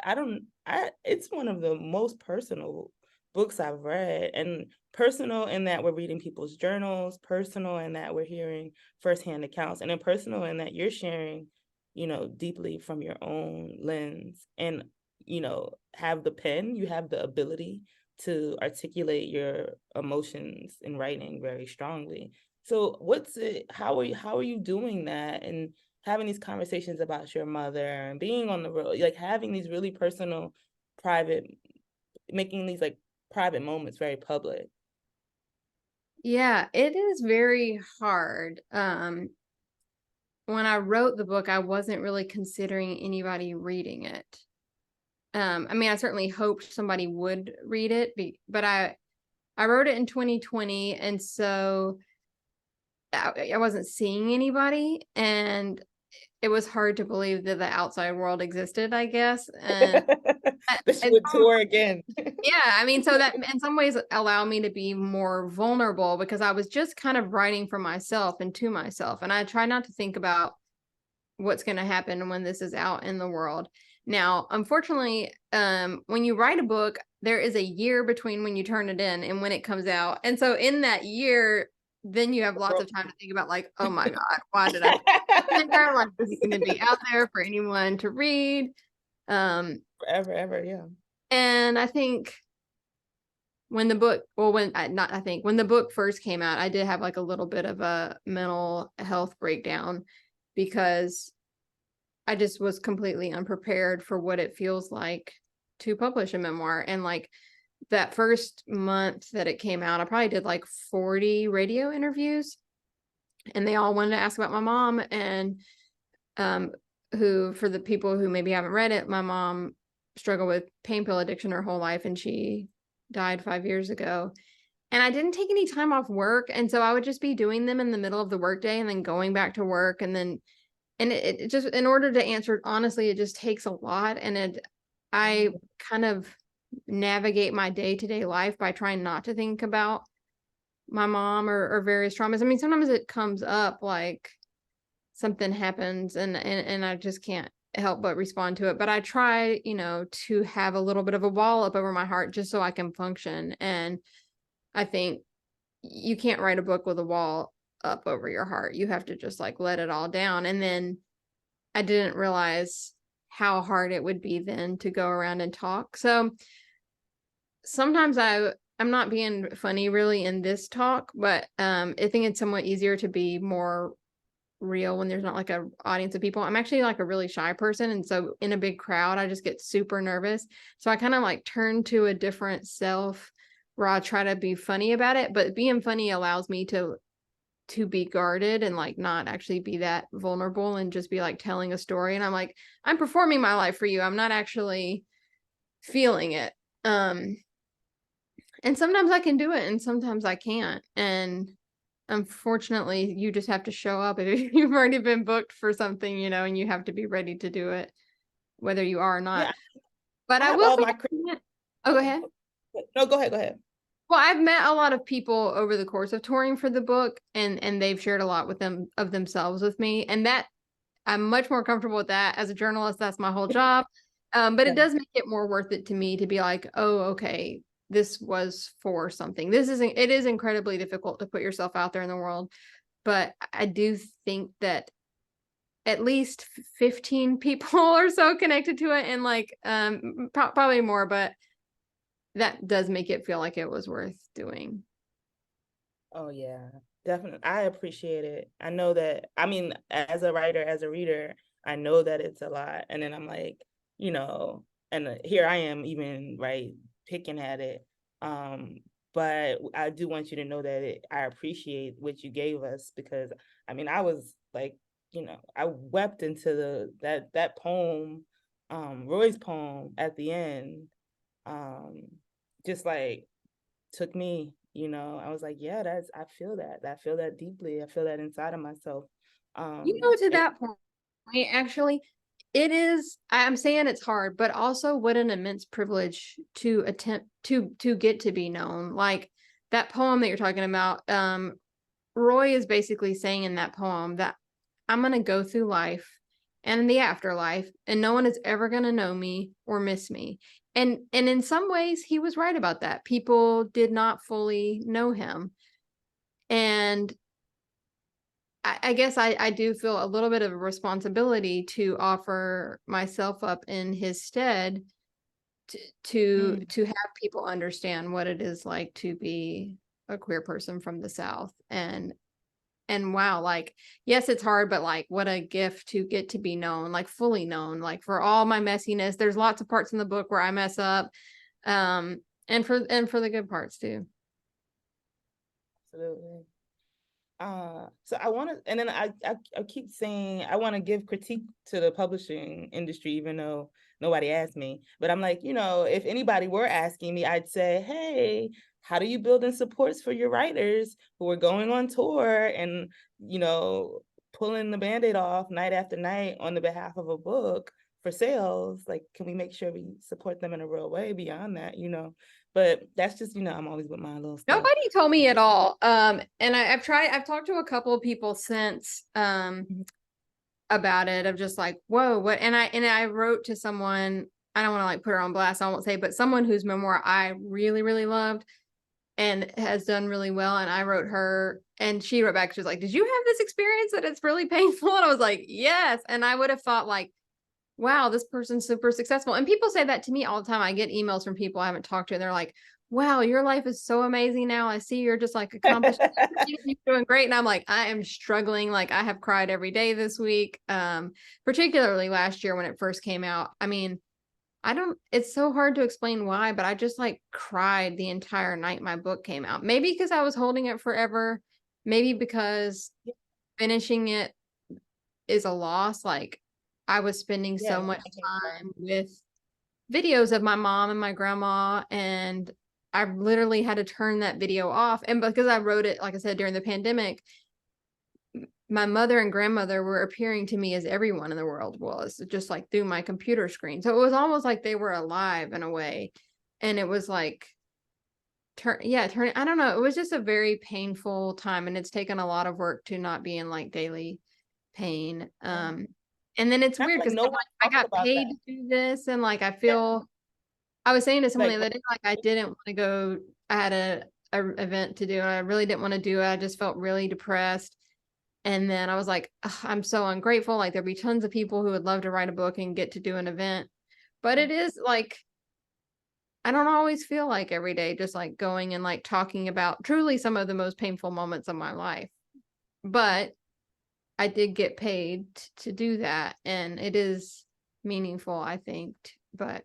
It's one of the most personal books I've read, and personal in that we're reading people's journals, personal in that we're hearing firsthand accounts, and then personal in that you're sharing, deeply from your own lens, and, have the pen, you have the ability to articulate your emotions in writing very strongly. So how are you doing that, and having these conversations about your mother and being on the road, like having these really personal, private, making these like private moments very public? Yeah, it is very hard. When I wrote the book, I wasn't really considering anybody reading it. I mean, I certainly hoped somebody would read it, but I wrote it in 2020, and so I wasn't seeing anybody, and it was hard to believe that the outside world existed, I guess. And That she would tour again. yeah, I mean, so that in some ways allowed me to be more vulnerable, because I was just kind of writing for myself and to myself. And I try not to think about what's going to happen when this is out in the world. Now, unfortunately, when you write a book, there is a year between when you turn it in and when it comes out. And so in that year, then you have lots of time to think about, like, oh my God, why did I put this in there? Like, this is going to be out there for anyone to read. Forever, ever, yeah. And I think when the book, well, when the book first came out, I did have like a little bit of a mental health breakdown, because I just was completely unprepared for what it feels like to publish a memoir. And like that first month that it came out, I probably did like 40 radio interviews, and they all wanted to ask about my mom. And who, for the people who maybe haven't read it, my mom struggled with pain pill addiction her whole life, and she died 5 years ago. And I didn't take any time off work, and so I would just be doing them in the middle of the workday and then going back to work. And it just, in order to answer it honestly, it just takes a lot. And I kind of navigate my day-to-day life by trying not to think about my mom or various traumas. I mean, sometimes it comes up, like something happens and I just can't help but respond to it. But I try, to have a little bit of a wall up over my heart just so I can function. And I think you can't write a book with a wall up over your heart. You have to just like let it all down. And then I didn't realize how hard it would be then to go around and talk. So sometimes I'm not being funny really in this talk, but I think it's somewhat easier to be more real when there's not like a audience of people. I'm actually like a really shy person, and so in a big crowd I just get super nervous. So I kind of like turn to a different self where I try to be funny about it, but being funny allows me to be guarded and like not actually be that vulnerable and just be like telling a story. And I'm like, I'm performing my life for you, I'm not actually feeling it. And sometimes I can do it and sometimes I can't. And unfortunately, you just have to show up if you've already been booked for something, and you have to be ready to do it, whether you are or not. Yeah, But I will say, oh, go ahead. No, go ahead. Well, I've met a lot of people over the course of touring for the book, and they've shared a lot with them of themselves with me, and that I'm much more comfortable with that. As a journalist, that's my whole job. But it does make it more worth it to me to be like, oh, okay, this was for something. It is incredibly difficult to put yourself out there in the world, but I do think that at least 15 people or so connected to it, and like probably more, but that does make it feel like it was worth doing. Oh yeah, definitely. I appreciate it. I know that, I mean, as a writer, as a reader, I know that it's a lot. And then I'm like, and here I am even, right, picking at it. But I do want you to know that I appreciate what you gave us, because I mean, I was like, I wept into that poem, Roy's poem at the end. Just like took me, I was like, yeah, I feel that deeply. I feel that inside of myself. To that point, actually, it is, I'm saying it's hard, but also what an immense privilege to attempt to get to be known. Like that poem that you're talking about, Roy is basically saying in that poem that I'm going to go through life and in the afterlife, and no one is ever going to know me or miss me. And in some ways, he was right about that. People did not fully know him. And I guess I do feel a little bit of a responsibility to offer myself up in his stead to have people understand what it is like to be a queer person from the South. And wow, like, yes, it's hard, but like, what a gift to get to be known, like fully known, like for all my messiness. There's lots of parts in the book where I mess up, and for the good parts too. Absolutely. So I want to, and then I keep saying I want to give critique to the publishing industry, even though nobody asked me. But I'm like, if anybody were asking me, I'd say, hey, how do you build in supports for your writers who are going on tour and, pulling the Band-Aid off night after night on the behalf of a book for sales? Like, can we make sure we support them in a real way beyond that, But that's just, I'm always with my little stuff. Nobody told me at all. And I've talked to a couple of people since about it, of just like, whoa, what? And I wrote to someone, I don't want to like put her on blast, I won't say, but someone whose memoir I really, really loved and has done really well. And I wrote her, and she wrote back, she was like, did you have this experience that it's really painful? And I was like, yes. And I would have thought like, wow, this person's super successful. And people say that to me all the time. I get emails from people I haven't talked to, and they're like, wow, your life is so amazing now. I see you're just like accomplished. You're doing great. And I'm like, I am struggling. Like, I have cried every day this week. Particularly last year when it first came out. I mean, it's so hard to explain why, but I just like cried the entire night my book came out. Maybe because I was holding it forever. Maybe because finishing it is a loss. Like, I was spending so much time with videos of my mom and my grandma, and I literally had to turn that video off. And because I wrote it, like I said, during the pandemic, my mother and grandmother were appearing to me as everyone in the world was, just like through my computer screen. So it was almost like they were alive in a way. And it was like, I don't know. It was just a very painful time, and it's taken a lot of work to not be in like daily pain. And then it's weird because I got paid to do this, and like I feel, I was saying to someone the other day, like I didn't want to go. I had a event to do, and I really didn't want to do it. I just felt really depressed. And then I was like, I'm so ungrateful. Like there'd be tons of people who would love to write a book and get to do an event, but it is like, I don't always feel like every day just like going and like talking about truly some of the most painful moments of my life. But I did get paid to do that, and it is meaningful, I think. But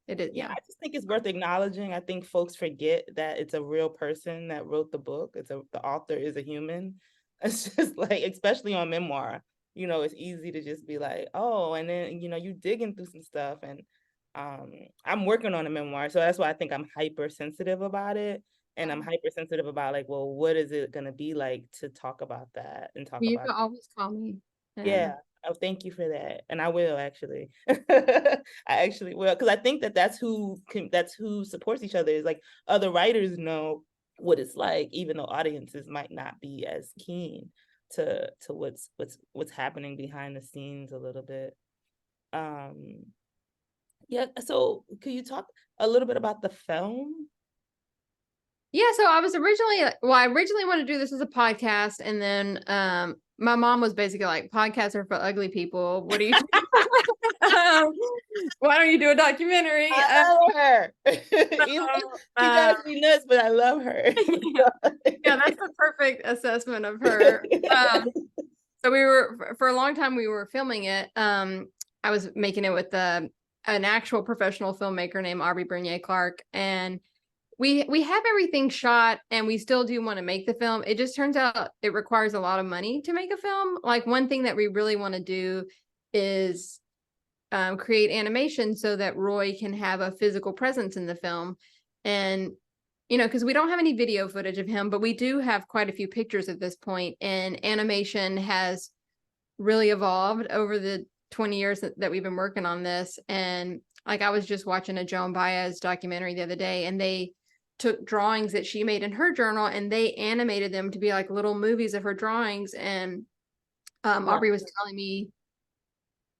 it is, I just think it's worth acknowledging. I think folks forget that it's a real person that wrote the book. The author is a human. It's just like, especially on memoir, it's easy to just be like, oh, and then you digging through some stuff. And I'm working on a memoir, so that's why I think I'm hypersensitive about it. And I'm hypersensitive about like, well, what is it going to be like to talk about that and talk you about can always call me. Yeah. Oh, thank you for that. And I will actually. I actually will, because I think that's who supports each other, is like other writers know what it's like, even though audiences might not be as keen to what's happening behind the scenes a little bit. So could you talk a little bit about the film? Yeah, so I originally wanted to do this as a podcast, and then my mom was basically like, podcasts are for ugly people. What do you why don't you do a documentary? I love her. She drives me nuts, but I love her. Yeah, that's the perfect assessment of her. So we were, for a long time, we were filming it. I was making it with an actual professional filmmaker named Aubrey Bernier Clark, and we have everything shot, and we still do want to make the film. It just turns out it requires a lot of money to make a film. Like, one thing that we really want to do is create animation so that Roy can have a physical presence in the film. And, because we don't have any video footage of him, but we do have quite a few pictures at this point, and animation has really evolved over the 20 years that we've been working on this. And like, I was just watching a Joan Baez documentary the other day, and they took drawings that she made in her journal, and they animated them to be like little movies of her drawings. And Aubrey was telling me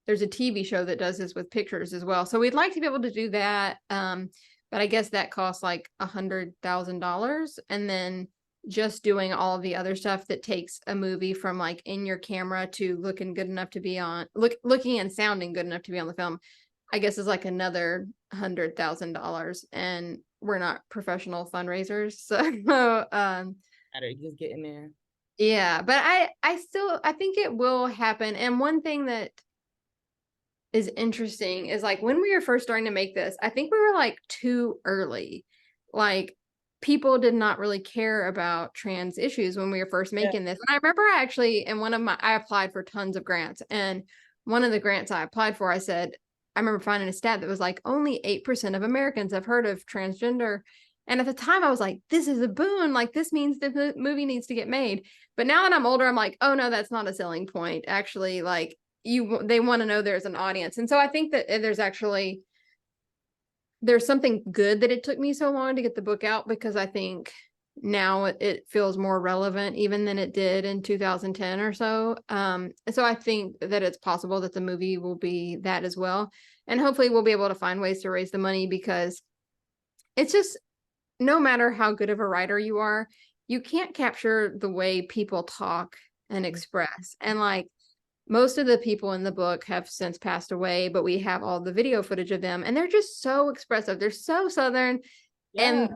there's a TV show that does this with pictures as well. So we'd like to be able to do that. But I guess that costs like $100,000. And then just doing all of the other stuff that takes a movie from like in your camera to looking good enough to be on, looking and sounding good enough to be on the film, I guess is like another $100,000. And we're not professional fundraisers. So Just get in there. yeah, but I think it will happen. And one thing that is interesting is like when we were first starting to make this, I think we were like too early. Like people did not really care about trans issues when we were first making this. And I remember I applied for tons of grants, and one of the grants I applied for, I remember finding a stat that was like only 8% of Americans have heard of transgender. And at the time I was like, this is a boon. Like this means that the movie needs to get made. But now that I'm older, I'm like, oh no, that's not a selling point. Actually, like they want to know there's an audience. And so I think that there's something good that it took me so long to get the book out, because I think now it feels more relevant even than it did in 2010 or so. So I think that it's possible that the movie will be that as well. And hopefully we'll be able to find ways to raise the money, because it's just, no matter how good of a writer you are, you can't capture the way people talk and express. And like most of the people in the book have since passed away, but we have all the video footage of them, and they're just so expressive. They're so Southern. Yeah. And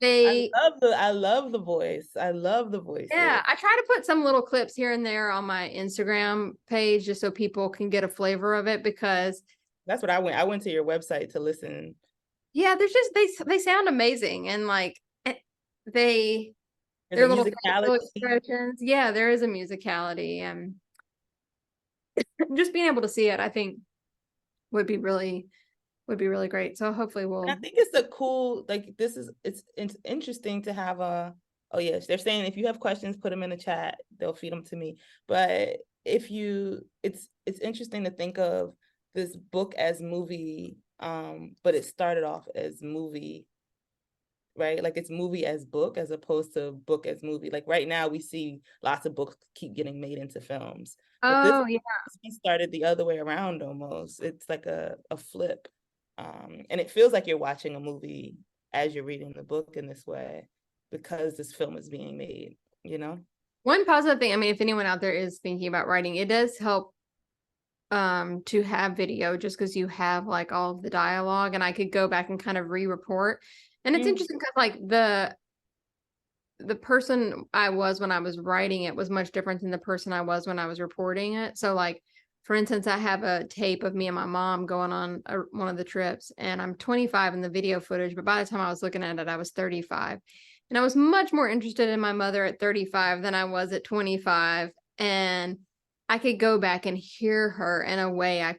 I love the voice. I love the voice. Yeah, I try to put some little clips here and there on my Instagram page just so people can get a flavor of it, because that's what I went to your website to listen. Yeah, there's just they sound amazing, and like they're little expressions. Yeah, there is a musicality, and just being able to see it, I think would be really great. So hopefully I think it's a cool, like, it's interesting to have oh yes, they're saying if you have questions, put them in the chat, they'll feed them to me. But it's interesting to think of this book as movie, but it started off as movie, right? Like it's movie as book as opposed to book as movie. Like right now we see lots of books keep getting made into films. But this started the other way around almost. It's like a flip. And it feels like you're watching a movie as you're reading the book in this way, because this film is being made, you know? One positive thing, I mean, if anyone out there is thinking about writing, it does help to have video, just because you have like all of the dialogue, and I could go back and kind of re-report. And it's interesting because like the person I was when I was writing it was much different than the person I was when I was reporting it. So like, for instance, I have a tape of me and my mom going on one of the trips, and I'm 25 in the video footage, but by the time I was looking at it, I was 35. And I was much more interested in my mother at 35 than I was at 25. And I could go back and hear her in a way I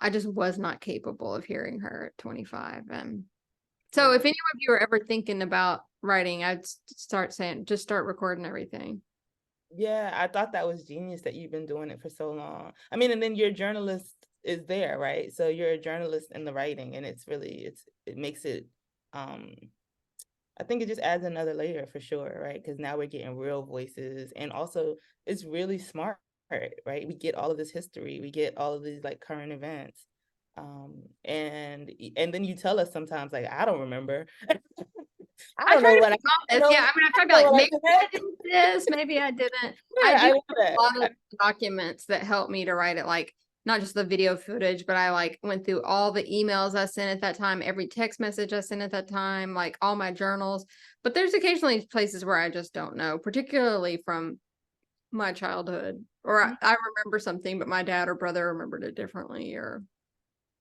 just was not capable of hearing her at 25. And so if any of you are ever thinking about writing, I'd start recording everything. Yeah, I thought that was genius that you've been doing it for so long. I mean, and then your journalist is there, right? So you're a journalist in the writing, and it makes it, I think it just adds another layer for sure, right? Because now we're getting real voices, and also it's really smart, right? We get all of this history, we get all of these like current events. And then you tell us sometimes like, I don't remember. I try to be honest. Yeah, I mean, I try to be like, maybe I did this, maybe I didn't. Yeah, I do have a lot of documents that help me to write it, like not just the video footage, but I like went through all the emails I sent at that time, every text message I sent at that time, like all my journals. But there's occasionally places where I just don't know, particularly from my childhood, or I remember something, but my dad or brother remembered it differently, or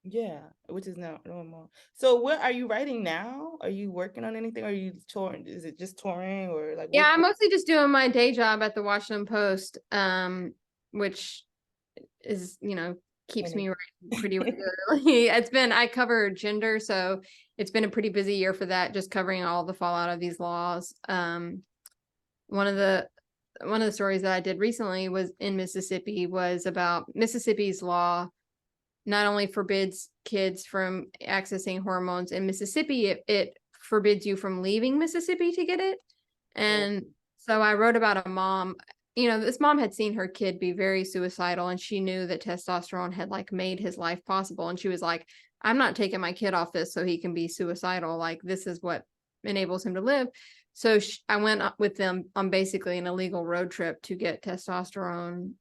yeah, which is not normal. So what are you writing now? Are you working on anything? Or are you touring? Is it just touring, or like? Yeah, I'm mostly just doing my day job at the Washington Post, which is, keeps me writing pretty regularly. I cover gender, so it's been a pretty busy year for that, just covering all the fallout of these laws. One of the stories that I did recently was in Mississippi, was about Mississippi's law not only forbids kids from accessing hormones in Mississippi, it forbids you from leaving Mississippi to get it. And so I wrote about a mom this mom had seen her kid be very suicidal, and she knew that testosterone had like made his life possible. And she was like, I'm not taking my kid off this so he can be suicidal. Like, this is what enables him to live. So I went up with them on basically an illegal road trip to get testosterone.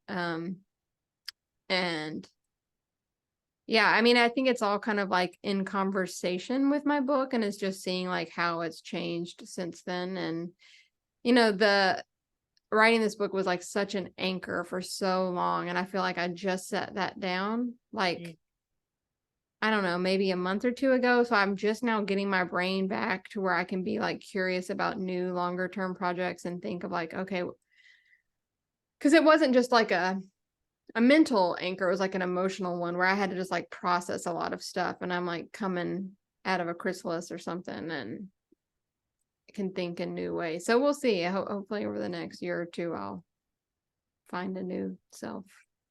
And yeah, I mean, I think it's all kind of like in conversation with my book, and it's just seeing like how it's changed since then. And, the writing this book was like such an anchor for so long. And I feel like I just set that down, like, I don't know, maybe a month or two ago. So I'm just now getting my brain back to where I can be like curious about new longer term projects and think of like, okay, because it wasn't just like a mental anchor, it was like an emotional one where I had to just like process a lot of stuff. And I'm like coming out of a chrysalis or something and can think in new ways. So we'll see. Hopefully over the next year or two, I'll find a new self.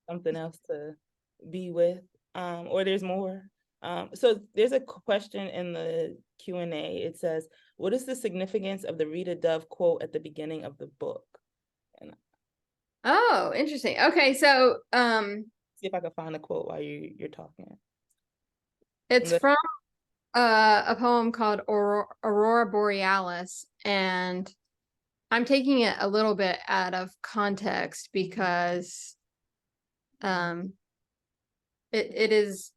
Something else to be with, or there's more. So there's a question in the Q&A. It says, what is the significance of the Rita Dove quote at the beginning of the book? And oh, interesting. Okay, so see if I can find the quote while you're talking. It's from a poem called Aurora Borealis, and I'm taking it a little bit out of context because it is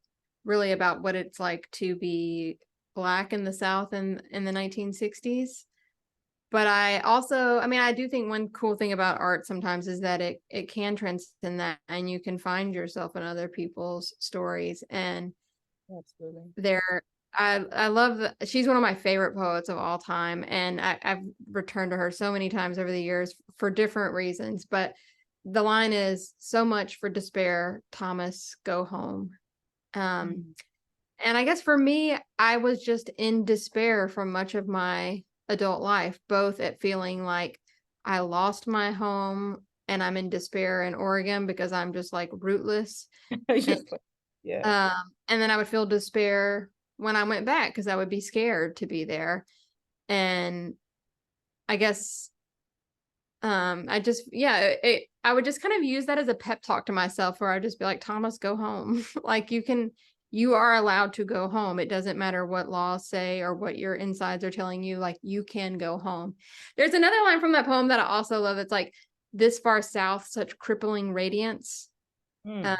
really about what it's like to be Black in the South in the 1960s. But I do think one cool thing about art sometimes is that it can transcend that, and you can find yourself in other people's stories. And absolutely, I love she's one of my favorite poets of all time, and I've returned to her so many times over the years for different reasons. But the line is, so much for despair, Thomas, go home. And I guess for me, I was just in despair for much of my adult life, both at feeling like I lost my home and I'm in despair in Oregon because I'm just like rootless. Yeah. And then I would feel despair when I went back because I would be scared to be there. And I guess I would just kind of use that as a pep talk to myself, where I'd just be like, Thomas, go home. Like, you are allowed to go home. It doesn't matter what laws say or what your insides are telling you, like, you can go home. There's another line from that poem that I also love. It's like, this far south, such crippling radiance. I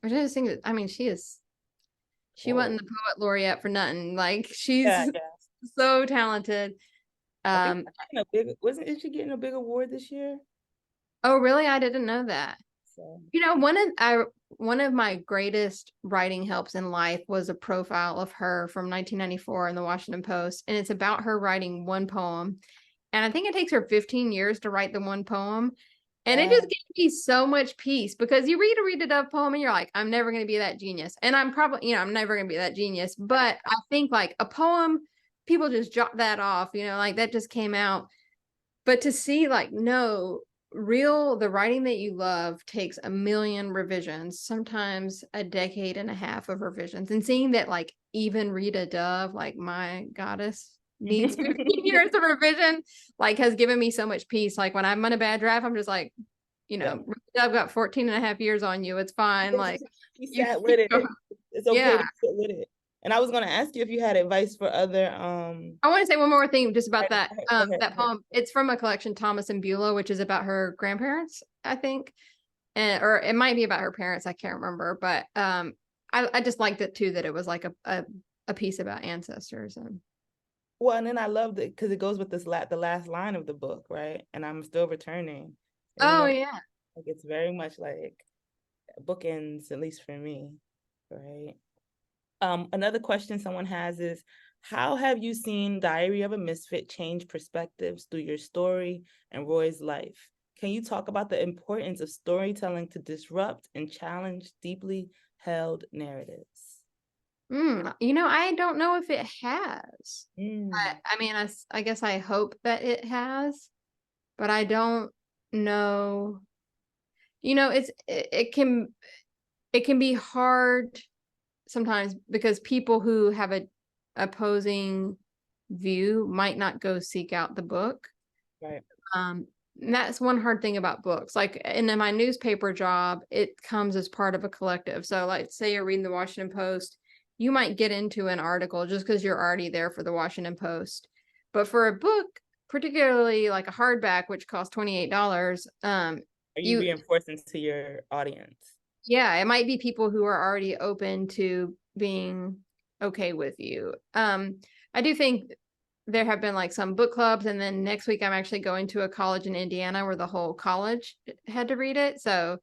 just think that, I mean, she wasn't the poet laureate for nothing. Like, she's so talented. Isn't she getting a big award this year? Oh, really? I didn't know that. So. One of my greatest writing helps in life was a profile of her from 1994 in the Washington Post, and it's about her writing one poem. And I think it takes her 15 years to write the one poem. And it just gave me so much peace, because you read a Rita Dove poem and you're like, I'm never going to be that genius. And I'm probably, I'm never going to be that genius. But I think like a poem, people just jot that off, like that just came out. But to see like, no, the writing that you love takes a million revisions, sometimes a decade and a half of revisions. And seeing that like even Rita Dove, like my goddess, needs 15 years of revision, like, has given me so much peace. Like when I'm on a bad draft, I'm just like, I've got 14 and a half years on you. It's fine. Like, you sat with it. It's okay to sit with it. And I was going to ask you if you had advice for other. I want to say one more thing just about that that poem. It's from a collection, Thomas and Beulah, which is about her grandparents, I think, or it might be about her parents. I can't remember, but I just liked it too, that it was like a piece about ancestors. And well, and then I loved it because it goes with the last line of the book, right? And I'm still returning. And, yeah, like it's very much like bookends, at least for me, right? Another question someone has is, how have you seen Diary of a Misfit change perspectives through your story and Roy's life? Can you talk about the importance of storytelling to disrupt and challenge deeply held narratives? I don't know if it has. I mean, I guess I hope that it has, but I don't know. It can be hard sometimes because people who have a opposing view might not go seek out the book. Right. that's one hard thing about books. Like in my newspaper job, it comes as part of a collective. So like say you're reading the Washington Post, you might get into an article just because you're already there for the Washington Post. But for a book, particularly like a hardback, which costs $28, Are you reinforcing to your audience? Yeah, it might be people who are already open to being okay with you. I do think there have been like some book clubs, and then next week I'm actually going to a college in Indiana where the whole college had to read it. So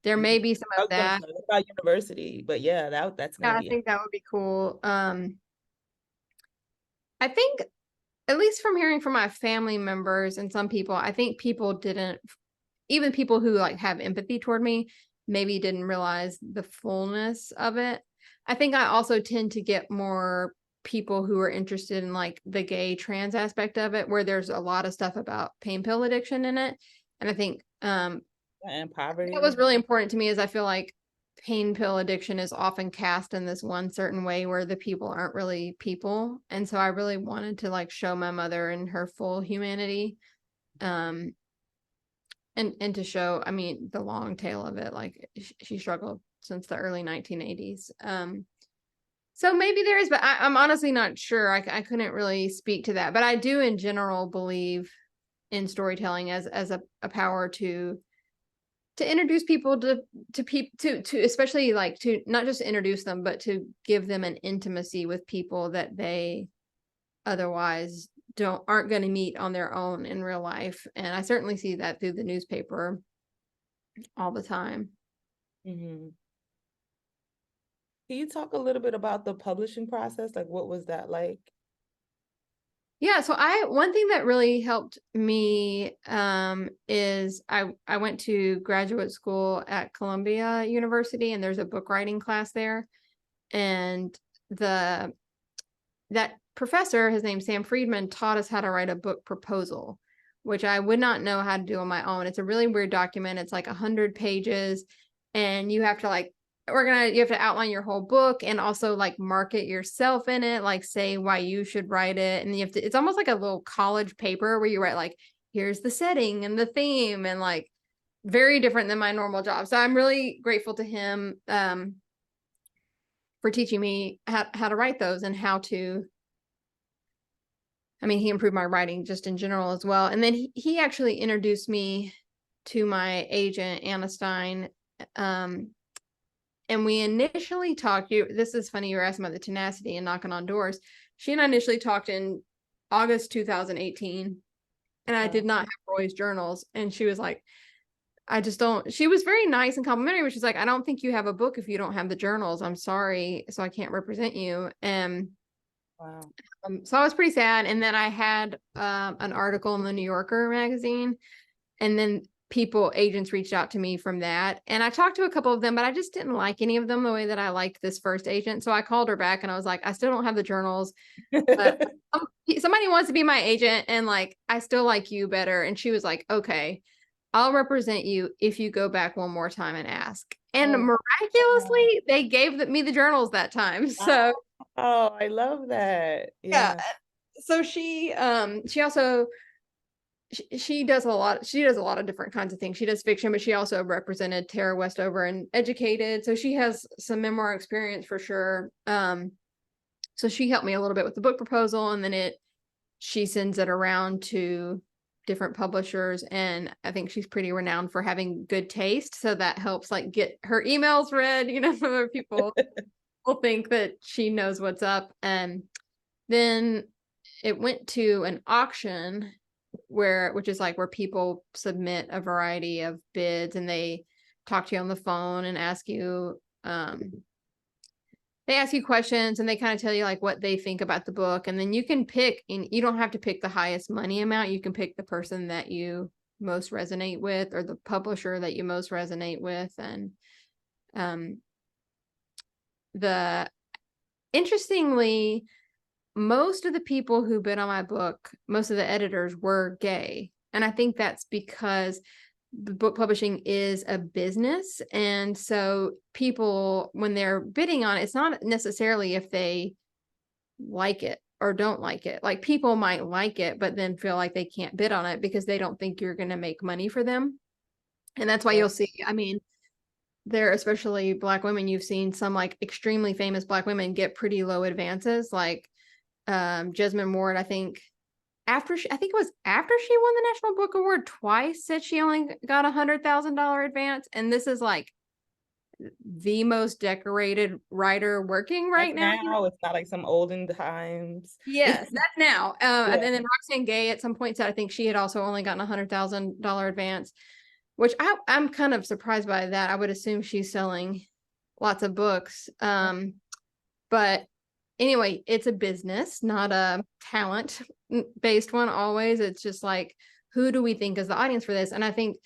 there may be some of that. About university, but yeah, that's gonna I think that would be cool. I think, at least from hearing from my family members and some people, I think people didn't, even people who like have empathy toward me, maybe didn't realize the fullness of it. I think I also tend to get more people who are interested in like the gay trans aspect of it, where there's a lot of stuff about pain pill addiction in it. And I think and poverty. What was really important to me is I feel like pain pill addiction is often cast in this one certain way where the people aren't really people. And so I really wanted to like show my mother in her full humanity. And to show, I mean, the long tail of it, like she struggled since the early 1980s. So maybe there is, but I'm honestly not sure. I couldn't really speak to that, but I do in general believe in storytelling as a power to introduce people to especially like to not just introduce them, but to give them an intimacy with people that they otherwise aren't going to meet on their own in real life. And I certainly see that through the newspaper all the time. Mm-hmm. Can you talk a little bit about the publishing process? Like, what was that like? Yeah, so one thing that really helped me is I went to graduate school at Columbia University, and there's a book writing class there. And that professor, his name's Sam Friedman, taught us how to write a book proposal, which I would not know how to do on my own. It's a really weird document. It's like 100 pages, and you have to you have to outline your whole book and also like market yourself in it, like say why you should write it. And it's almost like a little college paper where you write like, here's the setting and the theme, and like very different than my normal job. So I'm really grateful to him for teaching me how to write those and how to, I mean, he improved my writing just in general as well. And then he actually introduced me to my agent, Anna Stein. And we initially talked, this is funny, you were asking about the tenacity and knocking on doors. She and I initially talked in August 2018, and I did not have Roy's journals. And she was like, she was very nice and complimentary, but she's like, I don't think you have a book if you don't have the journals. I'm sorry, so I can't represent you. And wow. So I was pretty sad. And then I had an article in the New Yorker magazine, and then agents reached out to me from that. And I talked to a couple of them, but I just didn't like any of them the way that I liked this first agent. So I called her back and I was like, I still don't have the journals, but somebody wants to be my agent, and like, I still like you better. And she was like, okay, I'll represent you if you go back one more time and ask. And miraculously, they gave me the journals that time. So I love that. Yeah. So she also, she does a lot of different kinds of things. She does fiction, but she also represented Tara Westover in Educated. So she has some memoir experience for sure. So she helped me a little bit with the book proposal, and then she sends it around to different publishers. And I think she's pretty renowned for having good taste. So that helps like get her emails read, other people will think that she knows what's up. And then it went to an auction which is like where people submit a variety of bids, and they talk to you on the phone and ask you questions, and they kind of tell you like what they think about the book. And then you can pick, and you don't have to pick the highest money amount. You can pick the person that you most resonate with, or the publisher that you most resonate with. And interestingly, most of the people who bid on my book, most of the editors were gay. And I think that's because the book publishing is a business. And so people, when they're bidding on it, it's not necessarily if they like it. or don't like it. Like people might like it, but then feel like they can't bid on it because they don't think you're going to make money for them. And that's why you'll see, I mean, there, especially Black women, you've seen some like extremely famous Black women get pretty low advances, like Jesmyn Ward, I think it was after she won the National Book Award twice, said she only got $100,000 advance. And this is like the most decorated writer working right now. It's not like some olden times. Yes, that's now. And then Roxane Gay at some point said I think she had also only gotten $100,000 advance, which I'm kind of surprised by that. I would assume she's selling lots of books. But anyway, it's a business, not a talent based one always. It's just like, who do we think is the audience for this? And I think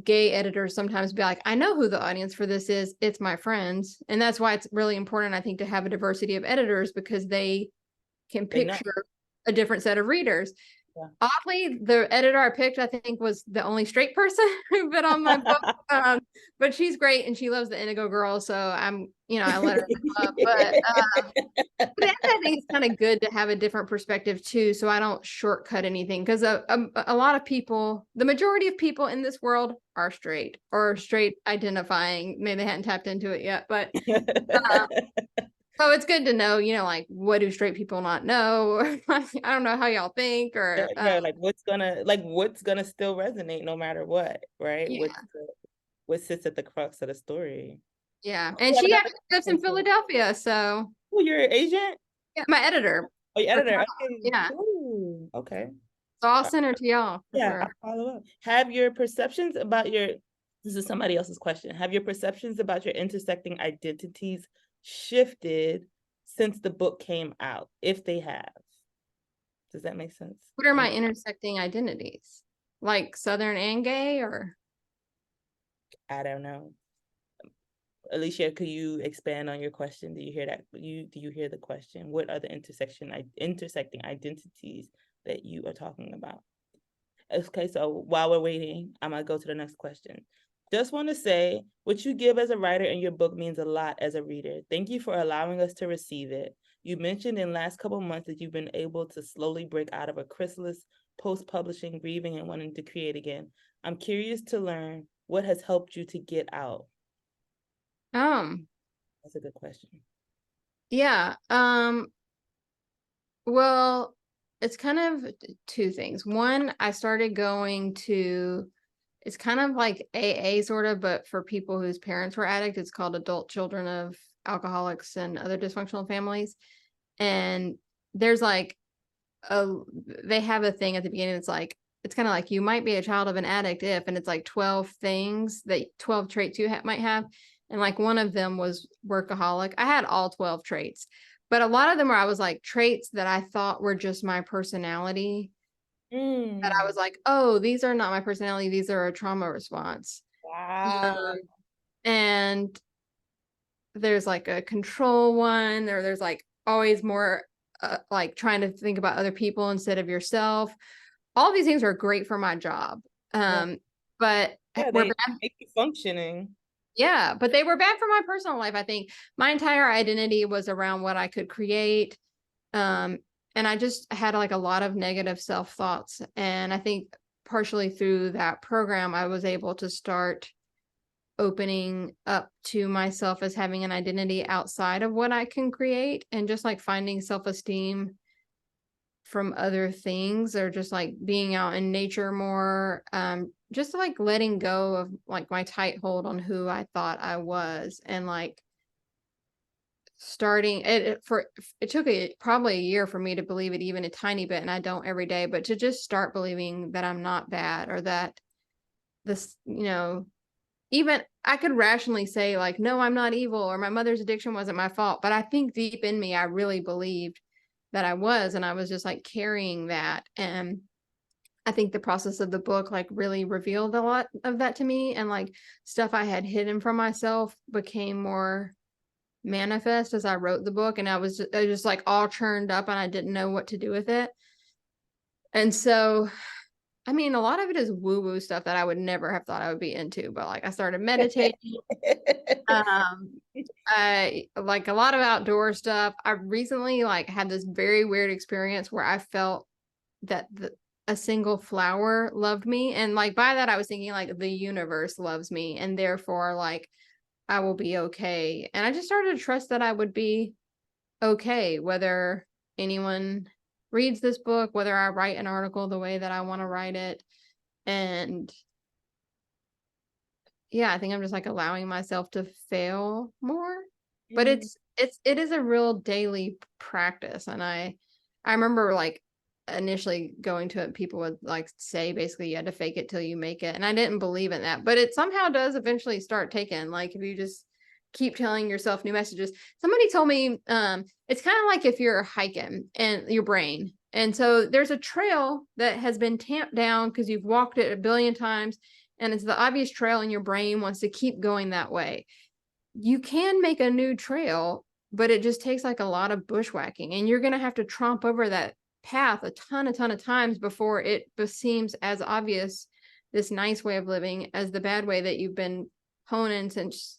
gay editors sometimes be like, I know who the audience for this is. It's my friends. And that's why it's really important, I think, to have a diversity of editors, because they can picture a different set of readers. Yeah. Oddly, the editor I picked, I think, was the only straight person who bid on my book. But she's great and she loves the Indigo Girls. So I let her up. But I think it's kind of good to have a different perspective too. So I don't shortcut anything, because a lot of people, the majority of people in this world are straight or straight identifying. Maybe they hadn't tapped into it yet, but so it's good to know, like, what do straight people not know? I don't know how y'all think, or like what's gonna still resonate no matter what, right? Yeah. What sits at the crux of the story. Yeah, and she actually lives in Philadelphia, so. Oh, you're an agent? Yeah, my editor. Oh, your editor. Okay. Yeah. Ooh, okay. So I'll send her to y'all. Yeah, sure. I'll follow up. Have your perceptions about this is somebody else's question. Have your perceptions about your intersecting identities shifted since the book came out, if they have? Does that make sense? What are my intersecting identities? Like Southern and gay, or? I don't know. Alicia, could you expand on your question? Do you hear that? Do you hear the question? What are the intersecting identities that you are talking about? Okay, so while we're waiting, I'm gonna go to the next question. Just want to say, what you give as a writer in your book means a lot as a reader. Thank you for allowing us to receive it. You mentioned in last couple months that you've been able to slowly break out of a chrysalis, post-publishing, grieving, and wanting to create again. I'm curious to learn what has helped you to get out. That's a good question. Yeah. Well, it's kind of two things. One, I started going to, it's kind of like AA sort of, but for people whose parents were addicts. It's called Adult Children of Alcoholics and Other Dysfunctional Families. And there's like they have a thing at the beginning. It's kind of like, you might be a child of an addict if, and it's like 12 traits you might have. And like one of them was workaholic. I had all 12 traits, but a lot of them were, I was like, traits that I thought were just my personality. That I was like, oh, these are not my personality. These are a trauma response. Wow. And there's like a control one, or there's like always more like trying to think about other people instead of yourself. All these things are great for my job. But they make you functioning. Yeah, but they were bad for my personal life. I think my entire identity was around what I could create. And I just had like a lot of negative self-thoughts. And I think partially through that program, I was able to start opening up to myself as having an identity outside of what I can create, and just like finding self-esteem from other things, or just like being out in nature more, just like letting go of like my tight hold on who I thought I was, and like starting it took probably a year for me to believe it even a tiny bit, and I don't every day, but to just start believing that I'm not bad, or that this, even I could rationally say like, no, I'm not evil, or my mother's addiction wasn't my fault. But I think deep in me, I really believed that I was, and I was just like carrying that. And I think the process of the book like really revealed a lot of that to me, and like stuff I had hidden from myself became more manifest as I wrote the book. And I was just like all churned up, and I didn't know what to do with it. And so I mean, a lot of it is woo-woo stuff that I would never have thought I would be into, but like I started meditating. I like a lot of outdoor stuff. I recently like had this very weird experience where I felt that a single flower loved me. And like by that, I was thinking like the universe loves me and therefore like I will be okay. And I just started to trust that I would be okay, whether anyone reads this book, whether I write an article the way that I want to write it. And yeah, I think I'm just like allowing myself to fail more. But it is a real daily practice. And I remember like initially going to it, people would like say basically you had to fake it till you make it. And I didn't believe in that, but it somehow does eventually start taking, like if you just keep telling yourself new messages. Somebody told me it's kind of like if you're hiking and your brain. And so there's a trail that has been tamped down because you've walked it a billion times and it's the obvious trail and your brain wants to keep going that way. You can make a new trail, but it just takes like a lot of bushwhacking and you're going to have to tromp over that path a ton of times before it seems as obvious, this nice way of living, as the bad way that you've been honing since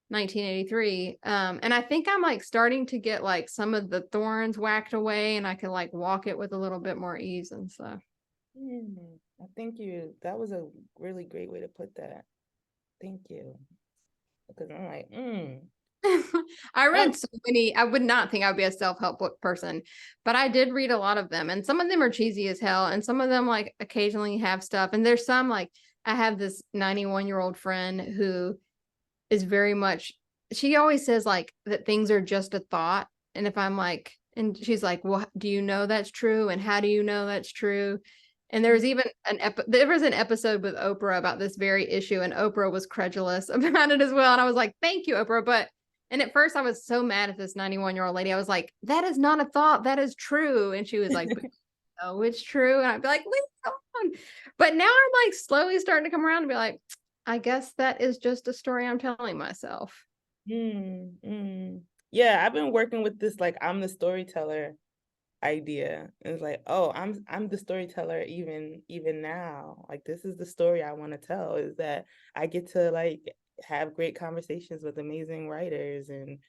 1983. And I think I'm like starting to get like some of the thorns whacked away and I can like walk it with a little bit more ease and stuff. I think that was a really great way to put that. Thank you. Because I'm like, I read so many. I would not think I would be a self-help book person, but I did read a lot of them, and some of them are cheesy as hell, and some of them like occasionally have stuff. And there's some like I have this 91-year-old friend who is very much. She always says like that things are just a thought, and if I'm like, and she's like, well, do you know that's true? And how do you know that's true? And there was even there was an episode with Oprah about this very issue, and Oprah was credulous about it as well. And I was like, thank you, Oprah. And at first I was so mad at this 91-year-old lady. I was like, that is not a thought. That is true. And she was like, oh, it's true. And I'd be like, leave it alone. But now I'm like slowly starting to come around and be like, I guess that is just a story I'm telling myself. Yeah, I've been working with this, like, I'm the storyteller idea. And it's like, oh, I'm the storyteller even now. Like, this is the story I want to tell, is that I get to like have great conversations with amazing writers and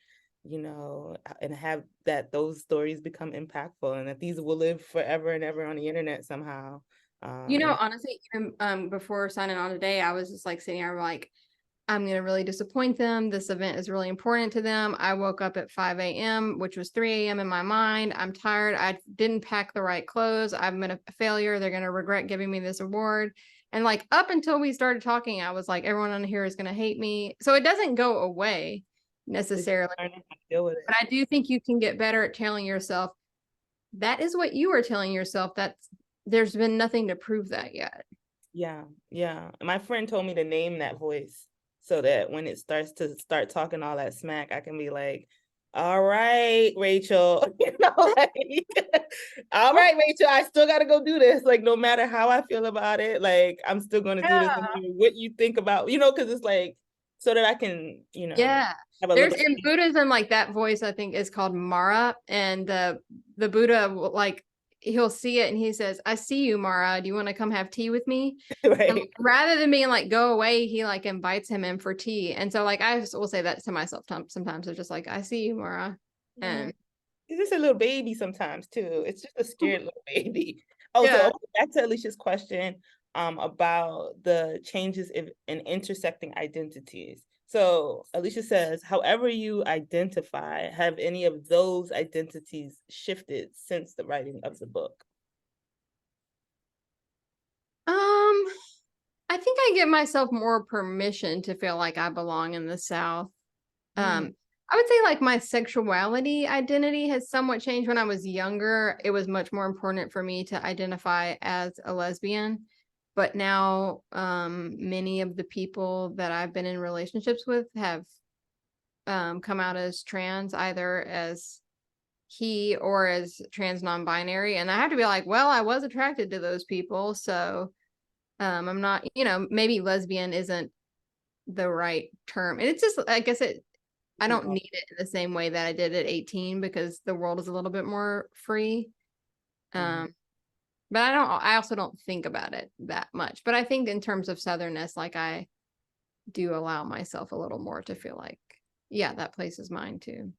and have that those stories become impactful and that these will live forever and ever on the internet somehow. Honestly, even before signing on today, I was just like sitting here like, I'm going to really disappoint them. This event is really important to them. I woke up at 5 a.m., which was 3 a.m. in my mind. I'm tired. I didn't pack the right clothes. I'm a failure. They're going to regret giving me this award. And like up until we started talking, I was like, everyone on here is going to hate me. So it doesn't go away necessarily. But I do think you can get better at telling yourself that is what you are telling yourself. There's been nothing to prove that yet. Yeah. My friend told me to name that voice so that when it starts talking all that smack, I can be like, all right, Rachel, all right, Rachel, I still got to go do this. Like, no matter how I feel about it, like, I'm still going to do this. What you think about, because it's like, so that I can, yeah. There's in Buddhism, like that voice, I think is called Mara. And the Buddha, like, he'll see it and he says, I see you, Mara. Do you want to come have tea with me? Right. And rather than being like, go away, he like invites him in for tea. And so like, I will say that to myself sometimes. It's just like, I see you, Mara. And he's just a little baby sometimes too. It's just a scared little baby. Oh, yeah. So back to Alicia's question about the changes in intersecting identities. So Alicia says, however you identify, have any of those identities shifted since the writing of the book? I think I give myself more permission to feel like I belong in the South. I would say like my sexuality identity has somewhat changed. When I was younger, it was much more important for me to identify as a lesbian. But now many of the people that I've been in relationships with have come out as trans, either as he or as trans non-binary. And I have to be like, well, I was attracted to those people. So I'm not, maybe lesbian isn't the right term. And it's just, I guess I don't need it in the same way that I did at 18 because the world is a little bit more free. But I also don't think about it that much. But I think in terms of Southernness, like I do allow myself a little more to feel like, yeah, that place is mine too.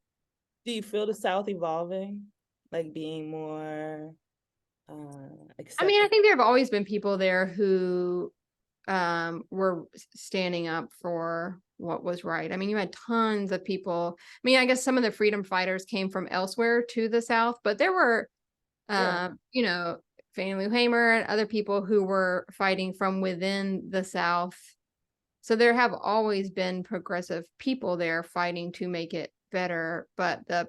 Do you feel the South evolving, like being more I mean, I accepting? think there have always been people there who were standing up for what was right. I mean, you had tons of people. I mean, I guess some of the freedom fighters came from elsewhere to the South, but there were, Yeah. you know, Fannie Lou Hamer and other people who were fighting from within the South. So there have always been progressive people there fighting to make it better, but the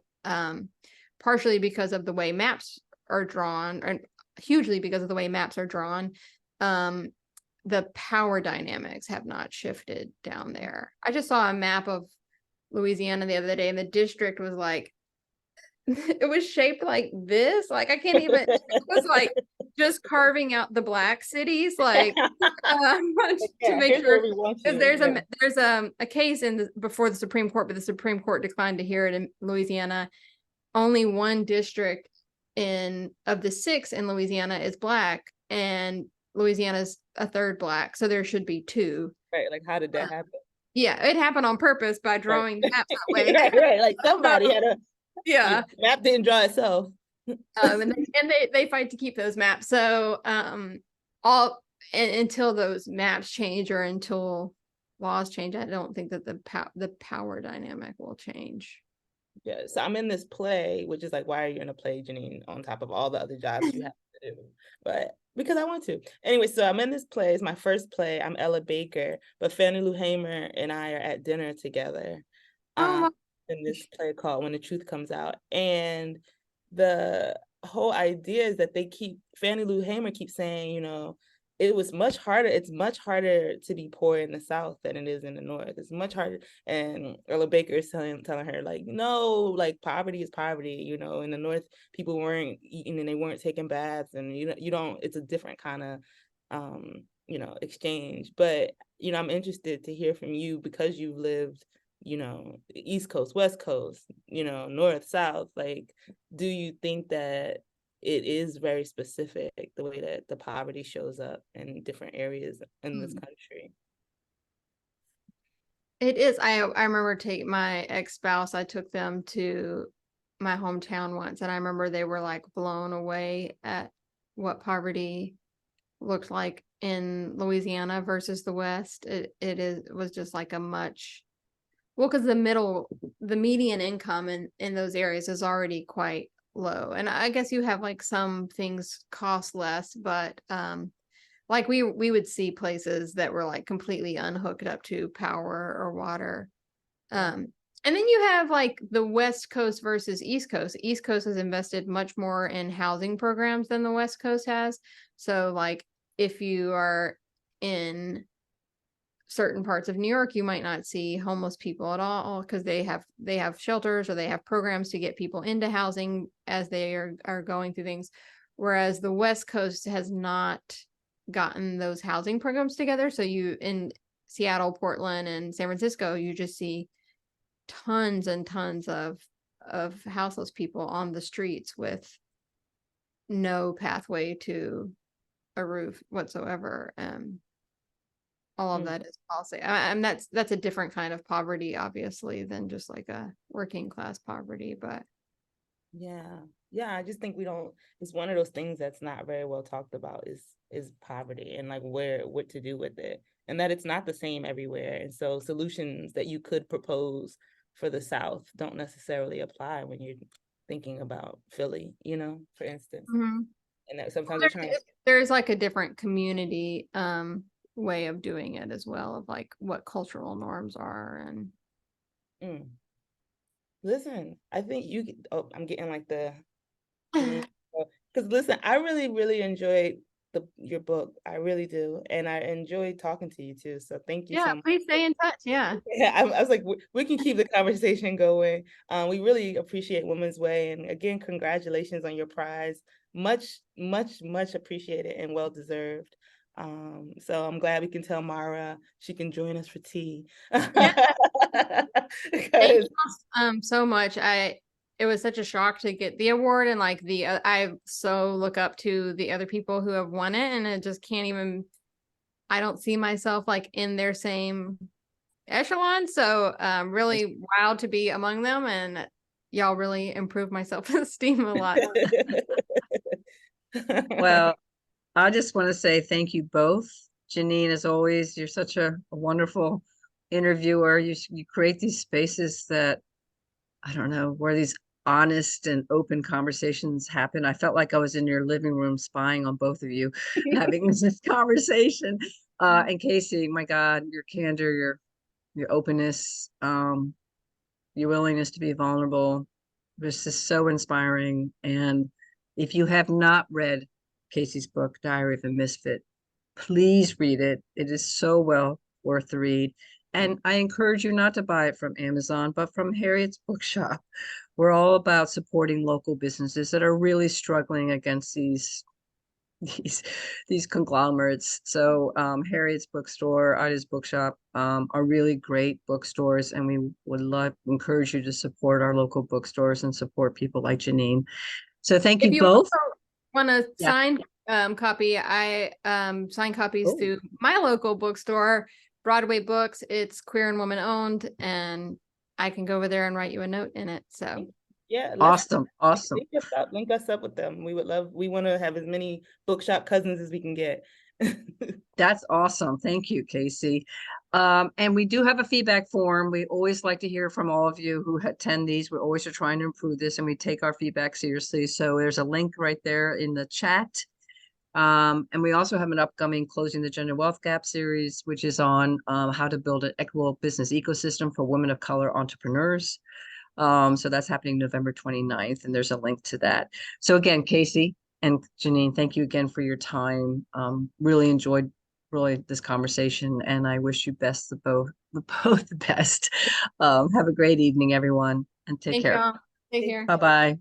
partially because of the way maps are drawn, and hugely because of the way maps are drawn, the power dynamics have not shifted down there. I just saw a map of Louisiana the other day, and the district was like, it was shaped like this. Like I can't even. It was like just carving out the black cities, like to make Here's where sure. we want Because you. there's a case before the Supreme Court, but the Supreme Court declined to hear it in Louisiana. Only one district of the 6 in Louisiana is black, and Louisiana's a third black, so there should be 2. Right, like how did that happen? Yeah, it happened on purpose by drawing the maps that way. Right, like somebody had a Yeah. map didn't draw itself. And they fight to keep those maps. So until those maps change or until laws change, I don't think that the power dynamic will change. Yeah, so I'm in this play, which is like, why are you in a play, Jeannine, on top of all the other jobs you have to do? But because I want to. Anyway, so I'm in this play. It's my first play. I'm Ella Baker, but Fannie Lou Hamer and I are at dinner together in this play called When the Truth Comes Out. And the whole idea is that Fannie Lou Hamer keeps saying, you know, it's much harder to be poor in the South than it is in the North. It's much harder. And Ella Baker is telling her, like, no, like poverty is poverty. You know, in the North, people weren't eating and they weren't taking baths, and you don't. It's a different kind of, exchange. But I'm interested to hear from you because you've lived, East Coast, West Coast, North, South. Like, do you think that it is very specific the way that the poverty shows up in different areas in this country? It is. I remember taking my ex-spouse, I took them to my hometown once, and I remember they were like blown away at what poverty looked like in Louisiana versus the West. It was just like because the median income in those areas is already quite low. And I guess you have like some things cost less, but like we would see places that were like completely unhooked up to power or water. And then you have like the West Coast versus East Coast. East Coast has invested much more in housing programs than the West Coast has. So like if you are in certain parts of New York, you might not see homeless people at all because they have shelters or they have programs to get people into housing as they are going through things. Whereas the West Coast has not gotten those housing programs together. So you in Seattle, Portland, and San Francisco, you just see tons and tons of houseless people on the streets with no pathway to a roof whatsoever. All of that is policy. And that's a different kind of poverty, obviously, than just like a working class poverty. But yeah, I just think it's one of those things that's not very well talked about is poverty and like what to do with it, and that it's not the same everywhere. And so solutions that you could propose for the South don't necessarily apply when you're thinking about Philly, for instance. And that sometimes there's like a different community way of doing it as well, of like what cultural norms are. And listen, I think I'm getting like because listen, I really, really enjoyed your book. I really do. And I enjoyed talking to you too. So thank you so much. Please stay in touch. Yeah, I was like, we can keep the conversation going. We really appreciate Women's Way. And again, congratulations on your prize. Much, much, much appreciated and well deserved. So I'm glad we can tell Mara she can join us for tea. Thank you so much. it was such a shock to get the award, and like I so look up to the other people who have won it, and it just can't even, I don't see myself like in their same echelon. So really proud to be among them, and y'all really improved my self-esteem a lot. Well, I just want to say thank you both. Jeannine, as always, you're such a wonderful interviewer. You create these spaces that, I don't know, where these honest and open conversations happen. I felt like I was in your living room spying on both of you having this conversation. And Casey, my God, your candor, your openness, your willingness to be vulnerable, this is so inspiring. And if you have not read Casey's book, Diary of a Misfit, please read it. It is so well worth the read. And I encourage you not to buy it from Amazon, but from Harriet's Bookshop. We're all about supporting local businesses that are really struggling against these these conglomerates. So Harriet's Bookstore, Ida's Bookshop are really great bookstores, and we would encourage you to support our local bookstores and support people like Jeannine. So thank you both. Want a Yeah. signed copy? I sign copies Oh. through my local bookstore, Broadway Books. It's queer and woman owned, and I can go over there and write you a note in it. So yeah, awesome. Link us up with them. We want to have as many bookshop cousins as we can get. That's awesome. Thank you, Casey. And we do have a feedback form. We always like to hear from all of you who attend these. We're always trying to improve this, and we take our feedback seriously. So there's a link right there in the chat. And we also have an upcoming Closing the Gender Wealth Gap series, which is on how to build an equitable business ecosystem for women of color entrepreneurs. So that's happening November 29th, and there's a link to that. So again, Casey and Jeannine, thank you again for your time. Really enjoyed this conversation, and I wish you both the best. Have a great evening, everyone, and take care. take care. Bye-bye.